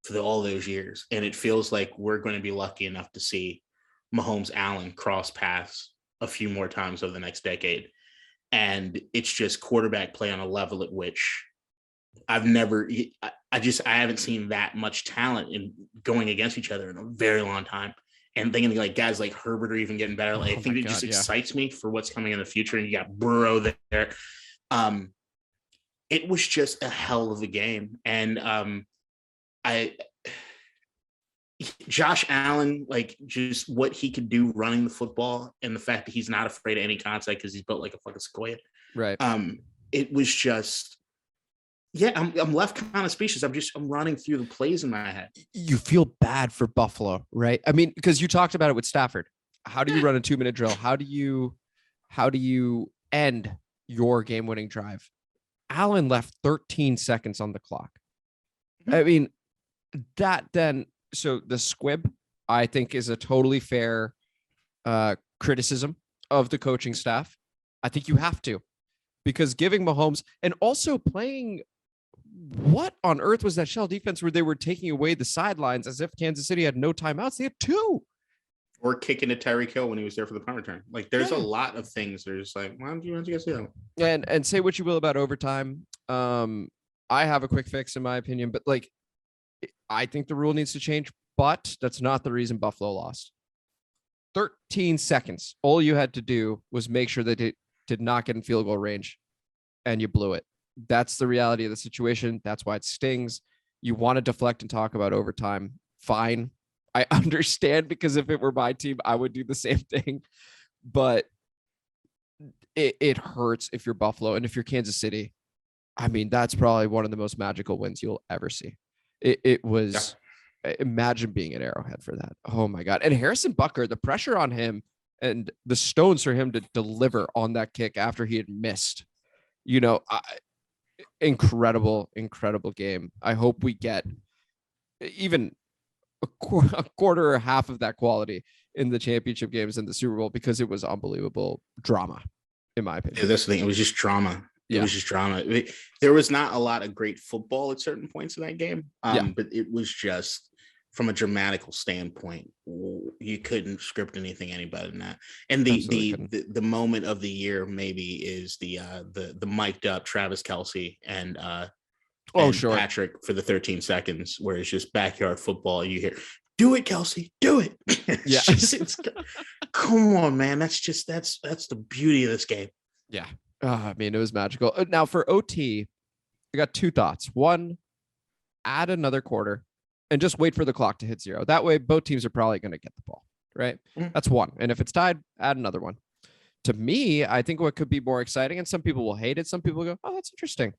Speaker 3: for all those years. And it feels like we're going to be lucky enough to see Mahomes Allen cross paths a few more times over the next decade. And it's just quarterback play on a level at which I haven't seen that much talent in going against each other in a very long time. And thinking like guys like Herbert are even getting better. Like, I think it just excites me for what's coming in the future. And you got Burrow there. It was just a hell of a game. And Josh Allen, like just what he could do running the football and the fact that he's not afraid of any contact because he's built like a fucking sequoia.
Speaker 2: Right.
Speaker 3: It was just, I'm left kind of speechless. I'm running through the plays in my head.
Speaker 2: You feel bad for Buffalo, right? I mean, because you talked about it with Stafford. How do you run a 2-minute drill? How do you end your game-winning drive? Allen left 13 seconds on the clock. I mean, so the squib, I think, is a totally fair criticism of the coaching staff. I think you have to, because giving Mahomes and also playing, what on earth was that shell defense where they were taking away the sidelines as if Kansas City had no timeouts? They had 2.
Speaker 3: Or kicking to Tyreek Hill when he was there for the punt return. Like there's a lot of things. There's like, why don't you guys see that?
Speaker 2: And say what you will about overtime. I have a quick fix in my opinion, but like, I think the rule needs to change, but that's not the reason Buffalo lost. 13 seconds. All you had to do was make sure that it did not get in field goal range, and you blew it. That's the reality of the situation. That's why it stings. You want to deflect and talk about overtime. Fine. I understand, because if it were my team, I would do the same thing. But it hurts if you're Buffalo, and if you're Kansas City. I mean, that's probably one of the most magical wins you'll ever see. It was, imagine being at Arrowhead for that. Oh my God. And Harrison Butker, the pressure on him and the stones for him to deliver on that kick after he had missed, incredible game. I hope we get even a quarter or half of that quality in the championship games and the Super Bowl, because it was unbelievable drama. in my opinion.
Speaker 3: Yeah, that's the thing. It was just drama. It was just drama. There was not a lot of great football at certain points in that game. But it was just from a dramatical standpoint, you couldn't script anything any better than that. And the moment of the year maybe is the mic'd up Travis Kelce and Patrick for the 13 seconds where it's just backyard football. You hear, "Do it, Kelce, do it."
Speaker 2: Yeah.
Speaker 3: Come on, man. That's the beauty of this game.
Speaker 2: Yeah. I mean, it was magical. Now for OT, I got two thoughts. One, add another quarter and just wait for the clock to hit 0. That way, both teams are probably going to get the ball, right? Mm-hmm. That's one. And if it's tied, add another one. To me, I think what could be more exciting, and some people will hate it. Some people go, "Oh, that's interesting."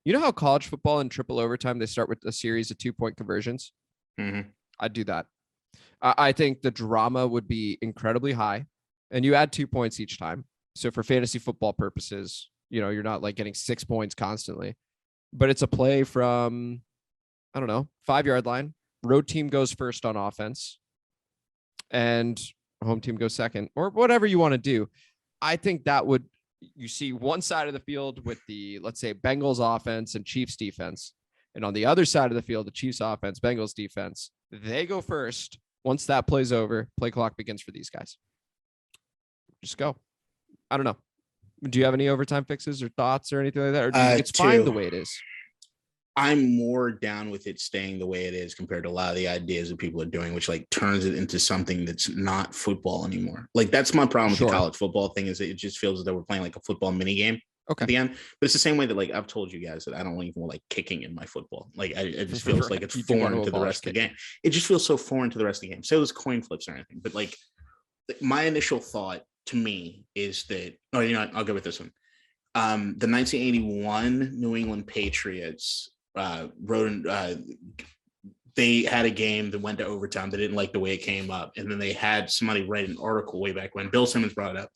Speaker 2: You know how college football in triple overtime, they start with a series of 2-point conversions?
Speaker 3: Mm-hmm.
Speaker 2: I'd do that. I think the drama would be incredibly high, and you add 2 points each time. So for fantasy football purposes, you're not like getting 6 points constantly, but it's a play from, 5-yard line. Road team goes first on offense and home team goes second, or whatever you want to do. I think that you see one side of the field with the, let's say, Bengals offense and Chiefs defense. And on the other side of the field, the Chiefs offense, Bengals defense, they go first. Once that play's over, play clock begins for these guys. Just go. I don't know. Do you have any overtime fixes or thoughts or anything like that? Or do you think it's fine the way it is?
Speaker 3: I'm more down with it staying the way it is compared to a lot of the ideas that people are doing, which like turns it into something that's not football anymore. Like that's my problem with the college football thing, is it just feels as though we're playing like a football mini game at the end. But it's the same way that like I've told you guys that I don't even like kicking in my football. Like it just feels like it's foreign to the rest of the game. It just feels so foreign to the rest of the game. So it was coin flips or anything. But like my initial thought to me is that, I'll go with this one. The 1981 New England Patriots they had a game that went to overtime. They didn't like the way it came up. And then they had somebody write an article way back when Bill Simmons brought it up.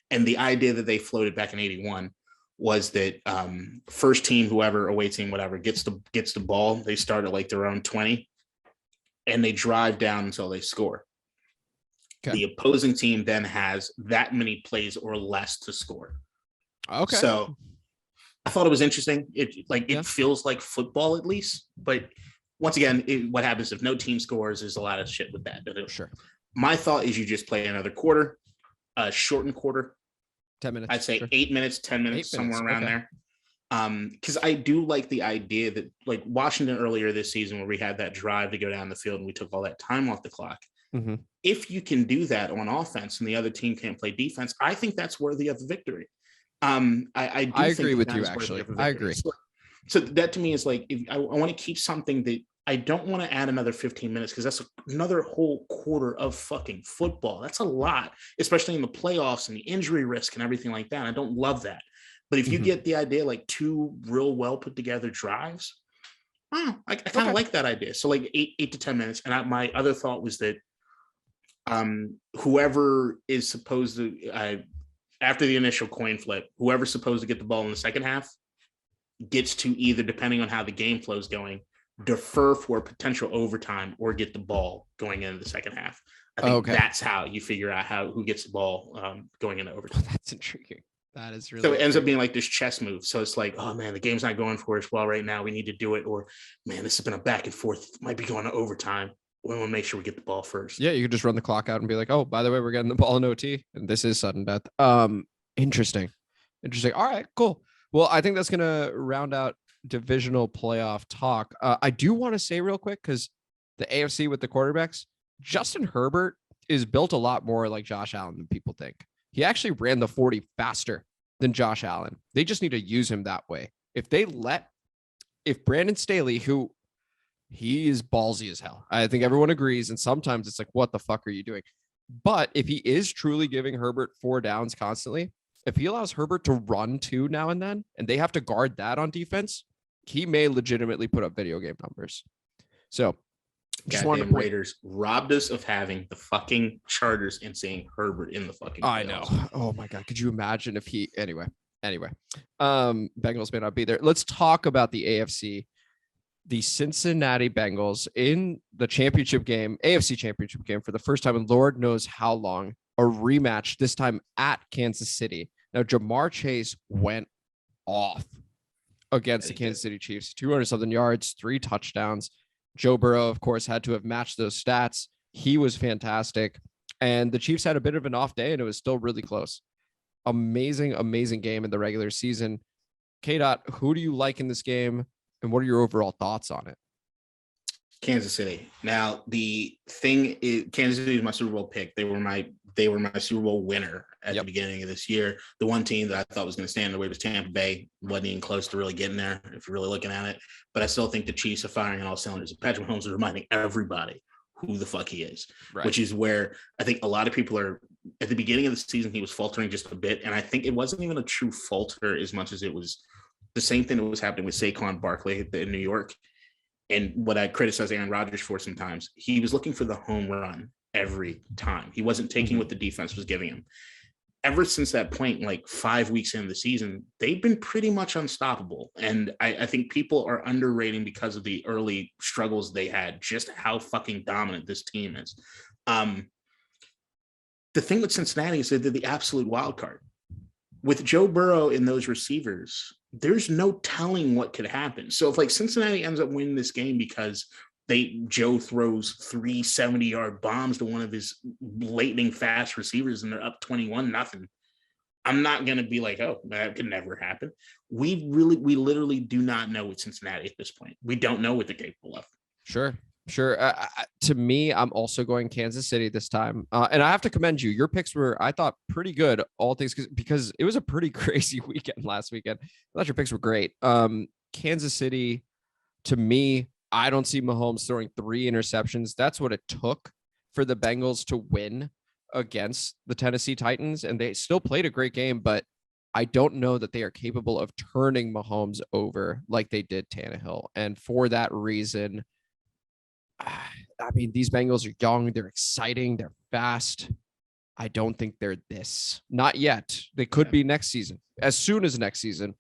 Speaker 3: And the idea that they floated back in 81 was that first team, whoever, away team, whatever, gets the ball. They start at like their own 20 and they drive down until they score. Okay. The opposing team then has that many plays or less to score.
Speaker 2: Okay.
Speaker 3: So I thought it was interesting. It feels like football at least. But once again, what happens if no team scores? There's a lot of shit with that.
Speaker 2: Sure.
Speaker 3: My thought is you just play another quarter, shortened quarter.
Speaker 2: 10 minutes.
Speaker 3: I'd say 8 minutes, 10 minutes, somewhere around there. Because I do like the idea that like Washington earlier this season where we had that drive to go down the field and we took all that time off the clock.
Speaker 2: Mm-hmm.
Speaker 3: If you can do that on offense and the other team can't play defense, I think that's worthy of the victory. I agree
Speaker 2: with you, actually. I agree.
Speaker 3: So that to me is like, if I want to keep something that I don't want to add another 15 minutes because that's another whole quarter of fucking football. That's a lot, especially in the playoffs and the injury risk and everything like that. I don't love that. But if you get the idea, like 2 real well put together drives, I kind of like that idea. So like 8 to 10 minutes. And my other thought was that whoever is supposed to, after the initial coin flip, whoever's supposed to get the ball in the second half gets to either, depending on how the game flow is going, defer for potential overtime or get the ball going into the second half. I think that's how you figure out who gets the ball going into overtime.
Speaker 2: That's intriguing. That is really.
Speaker 3: So it ends up being like this chess move. So it's like, oh man, the game's not going for us well right now. We need to do it. Or man, this has been a back and forth. It might be going to overtime. We want to make sure we get the ball first.
Speaker 2: Yeah, you could just run the clock out and be like, oh, by the way, we're getting the ball in OT, and this is sudden death. Interesting. All right, cool. Well, I think that's gonna round out divisional playoff talk. I do want to say real quick, because the AFC with the quarterbacks, Justin Herbert is built a lot more like Josh Allen than people think. He actually ran the 40 faster than Josh Allen. They just need to use him that way. If Brandon Staley, who he is ballsy as hell, I think everyone agrees. And sometimes it's like, what the fuck are you doing? But if he is truly giving Herbert 4 downs constantly, if he allows Herbert to run 2 now and then, and they have to guard that on defense, he may legitimately put up video game numbers. So just wanted to
Speaker 3: Raiders robbed us of having the fucking Chargers and seeing Herbert in the fucking
Speaker 2: I know. Oh my God. Could you imagine if he anyway. Bengals may not be there. Let's talk about the AFC. The Cincinnati Bengals in the championship game, AFC championship game, for the first time in Lord knows how long, a rematch, this time at Kansas City. Now, Jamar Chase went off against the Kansas City Chiefs, 200-something yards, 3 touchdowns. Joe Burrow, of course, had to have matched those stats. He was fantastic. And the Chiefs had a bit of an off day, and it was still really close. Amazing, amazing game in the regular season. KDot, who do you like in this game, and what are your overall thoughts on it?
Speaker 3: Kansas City. Now, the thing is, Kansas City is my Super Bowl pick. They were my Super Bowl winner at the beginning of this year. The one team that I thought was going to stand in the way was Tampa Bay. Wasn't even close to really getting there, if you're really looking at it. But I still think the Chiefs are firing on all cylinders. Patrick Mahomes is reminding everybody who the fuck he is, which is where I think a lot of people are. At the beginning of the season, he was faltering just a bit, and I think it wasn't even a true falter as much as it was the same thing that was happening with Saquon Barkley in New York. And what I criticize Aaron Rodgers for sometimes, he was looking for the home run every time. He wasn't taking what the defense was giving him. Ever since that point, like 5 weeks into the season, they've been pretty much unstoppable. And I think people are underrating, because of the early struggles they had, just how fucking dominant this team is. The thing with Cincinnati is that they're the absolute wild card. With Joe Burrow and those receivers, there's no telling what could happen. So if like Cincinnati ends up winning this game because Joe throws 3 70-yard bombs to one of his lightning fast receivers and they're up 21-0, I'm not going to be like, oh, that could never happen. We literally do not know with Cincinnati at this point. We don't know what they're capable of.
Speaker 2: Sure. To me, I'm also going Kansas City this time. And I have to commend you. Your picks were, I thought, pretty good, all things, because it was a pretty crazy weekend last weekend. I thought your picks were great. Kansas City, to me, I don't see Mahomes throwing 3 interceptions. That's what it took for the Bengals to win against the Tennessee Titans. And they still played a great game, but I don't know that they are capable of turning Mahomes over like they did Tannehill. And for that reason, I mean, these Bengals are young. They're exciting. They're fast. I don't think they're this. Not yet. They could be next season. As soon as next season.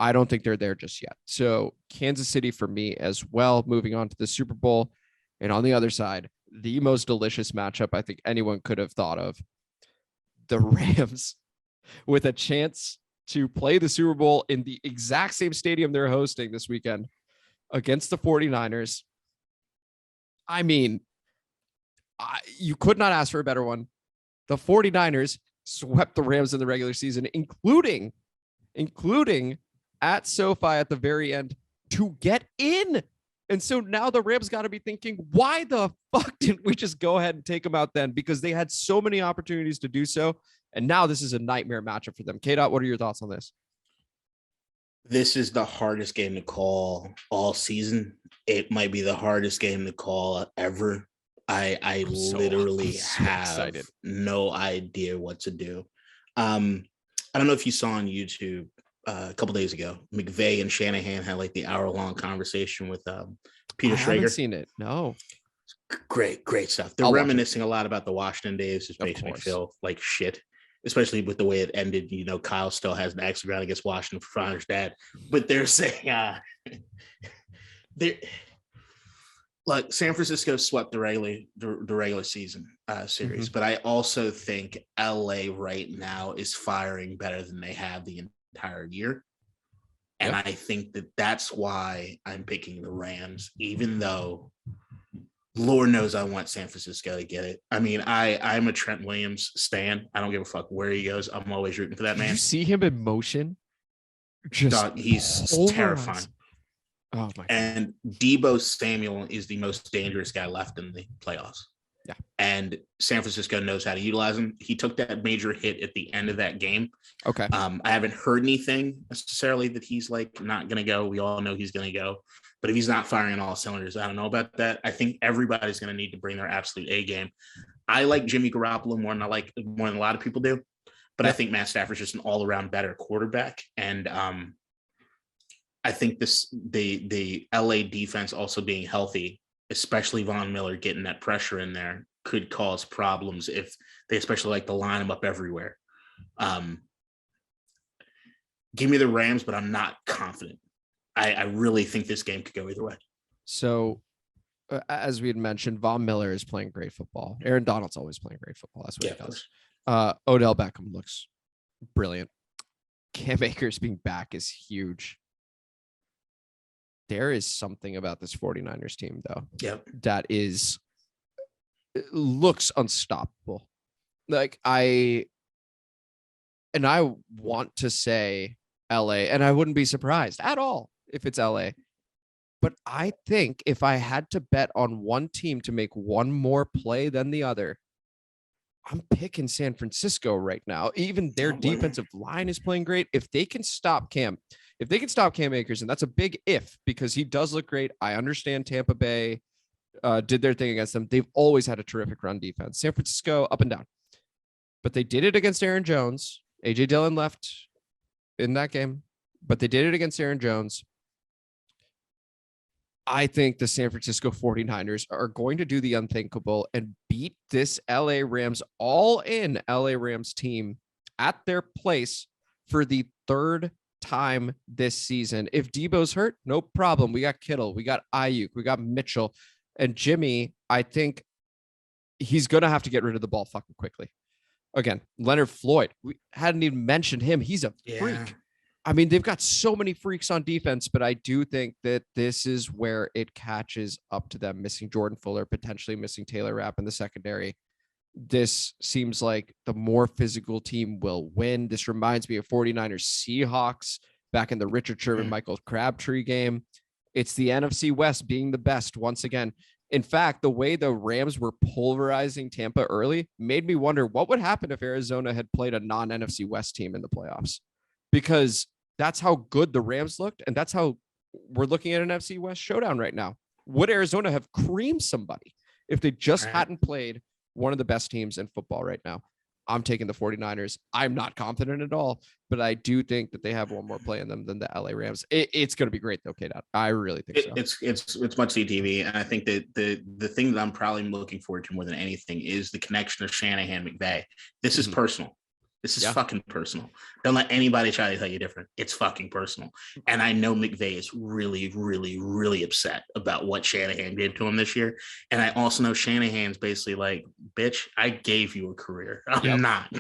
Speaker 2: I don't think they're there just yet. So Kansas City for me as well, moving on to the Super Bowl. And on the other side, the most delicious matchup I think anyone could have thought of. The Rams with a chance to play the Super Bowl in the exact same stadium they're hosting this weekend against the 49ers. I mean, you could not ask for a better one. The 49ers swept the Rams in the regular season, including at SoFi at the very end to get in. And so now the Rams got to be thinking, why the fuck didn't we just go ahead and take them out then? Because they had so many opportunities to do so. And now this is a nightmare matchup for them. KDot, what are your thoughts on this?
Speaker 3: This is the hardest game to call all season. It might be the hardest game to call ever. I literally have no idea what to do. I don't know if you saw on YouTube a couple days ago, McVay and Shanahan had like the hour-long conversation with Peter Schrager. I haven't
Speaker 2: seen it. No.
Speaker 3: Great stuff. They're reminiscing a lot about the Washington days, which makes me feel like shit, especially with the way it ended. You know, Kyle still has an axe around against Washington for Father's dad, but they're saying look, San Francisco swept the regular season series, but I also think LA right now is firing better than they have the entire year. And I think that's why I'm picking the Rams, even though Lord knows I want San Francisco to get it. I mean, I'm a Trent Williams stan. I don't give a fuck where he goes. I'm always rooting for that man.
Speaker 2: Did you see him in motion?
Speaker 3: He's terrifying.
Speaker 2: Oh my God.
Speaker 3: And Deebo Samuel is the most dangerous guy left in the playoffs.
Speaker 2: Yeah.
Speaker 3: And San Francisco knows how to utilize him. He took that major hit at the end of that game.
Speaker 2: Okay.
Speaker 3: I haven't heard anything necessarily that he's like not going to go. We all know he's going to go. But if he's not firing on all cylinders, I don't know about that. I think everybody's going to need to bring their absolute A game. I like Jimmy Garoppolo more than a lot of people do. But I think Matt Stafford's just an all-around better quarterback. And I think the LA defense also being healthy, especially Von Miller getting that pressure in there, could cause problems if they especially like to line him up everywhere. Give me the Rams, but I'm not confident. I really think this game could go either way.
Speaker 2: So, as we had mentioned, Von Miller is playing great football. Aaron Donald's always playing great football. That's what he does. Odell Beckham looks brilliant. Cam Akers being back is huge. There is something about this 49ers team, though, that looks unstoppable. Like I want to say LA, and I wouldn't be surprised at all if it's LA. But I think if I had to bet on one team to make one more play than the other, I'm picking San Francisco right now. Even their defensive line is playing great. If they can stop Cam Akers, and that's a big if, because he does look great. I understand Tampa Bay did their thing against them. They've always had a terrific run defense. San Francisco, up and down. But they did it against Aaron Jones. A.J. Dillon left in that game, but they did it against Aaron Jones. I think the San Francisco 49ers are going to do the unthinkable and beat this LA Rams all-in LA Rams team at their place for the third time this season. If Debo's hurt, no problem. We got Kittle, we got Ayuk, we got Mitchell, and Jimmy. I think he's going to have to get rid of the ball fucking quickly. Again, Leonard Floyd, we hadn't even mentioned him. He's a freak. I mean, they've got so many freaks on defense, but I do think that this is where it catches up to them, missing Jordan Fuller, potentially missing Taylor Rapp in the secondary. This seems like the more physical team will win. This reminds me of 49ers Seahawks back in the Richard Sherman, Michael Crabtree game. It's the NFC West being the best once again. In fact, the way the Rams were pulverizing Tampa early made me wonder what would happen if Arizona had played a non-NFC West team in the playoffs, because that's how good the Rams looked. And that's how we're looking at an NFC West showdown right now. Would Arizona have creamed somebody if they just hadn't played one of the best teams in football right now? I'm taking the 49ers. I'm not confident at all, but I do think that they have one more play in them than the LA Rams. It's going to be great though, KDot. I really think so.
Speaker 3: It's much CTV. And I think that the thing that I'm probably looking forward to more than anything is the connection of Shanahan McVay. This is personal. This is fucking personal. Don't let anybody try to tell you different. It's fucking personal. And I know McVay is really, really, really upset about what Shanahan did to him this year. And I also know Shanahan's basically like, bitch, I gave you a career. I'm not.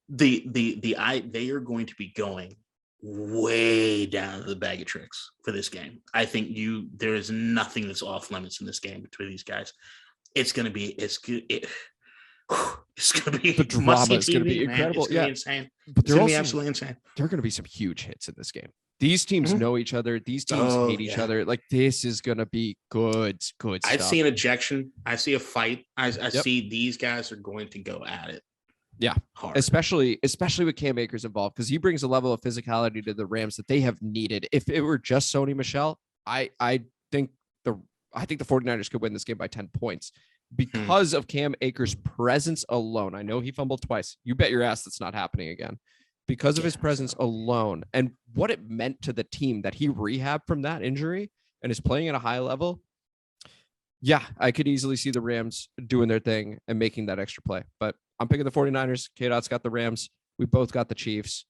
Speaker 3: They are going to be going way down the bag of tricks for this game. I think there is nothing that's off limits in this game between these guys. It's going to be, it's good. It's going to be
Speaker 2: the drama is going to be incredible.
Speaker 3: It's going to be insane.
Speaker 2: But
Speaker 3: it's going to be absolutely insane.
Speaker 2: There are going to be some huge hits in this game. These teams know each other. These teams hate each other. Like, this is going to be good stuff.
Speaker 3: I see an ejection. I see a fight. I see these guys are going to go at it.
Speaker 2: Yeah,
Speaker 3: hard.
Speaker 2: Especially with Cam Akers involved, because he brings a level of physicality to the Rams that they have needed. If it were just Sony Michel, I think the 49ers could win this game by 10 points. Because of Cam Akers' presence alone. I know he fumbled twice. You bet your ass that's not happening again. Because of his presence alone and what it meant to the team that he rehabbed from that injury and is playing at a high level. Yeah, I could easily see the Rams doing their thing and making that extra play. But I'm picking the 49ers. KDot's got the Rams. We both got the Chiefs.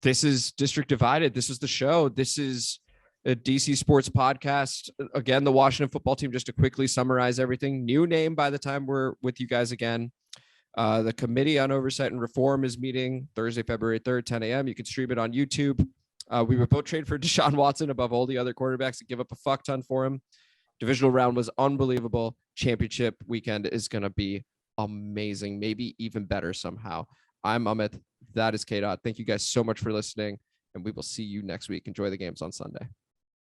Speaker 2: This is District Divided. This is the show. This is a DC Sports Podcast. Again, the Washington football team, just to quickly summarize everything. New name by the time we're with you guys again. The Committee on Oversight and Reform is meeting Thursday, February 3rd, 10 a.m. You can stream it on YouTube. We would both trade for Deshaun Watson above all the other quarterbacks and give up a fuck ton for him. Divisional round was unbelievable. Championship weekend is going to be amazing, maybe even better somehow. I'm Amit. That is KDot. Thank you guys so much for listening, and we will see you next week. Enjoy the games on Sunday.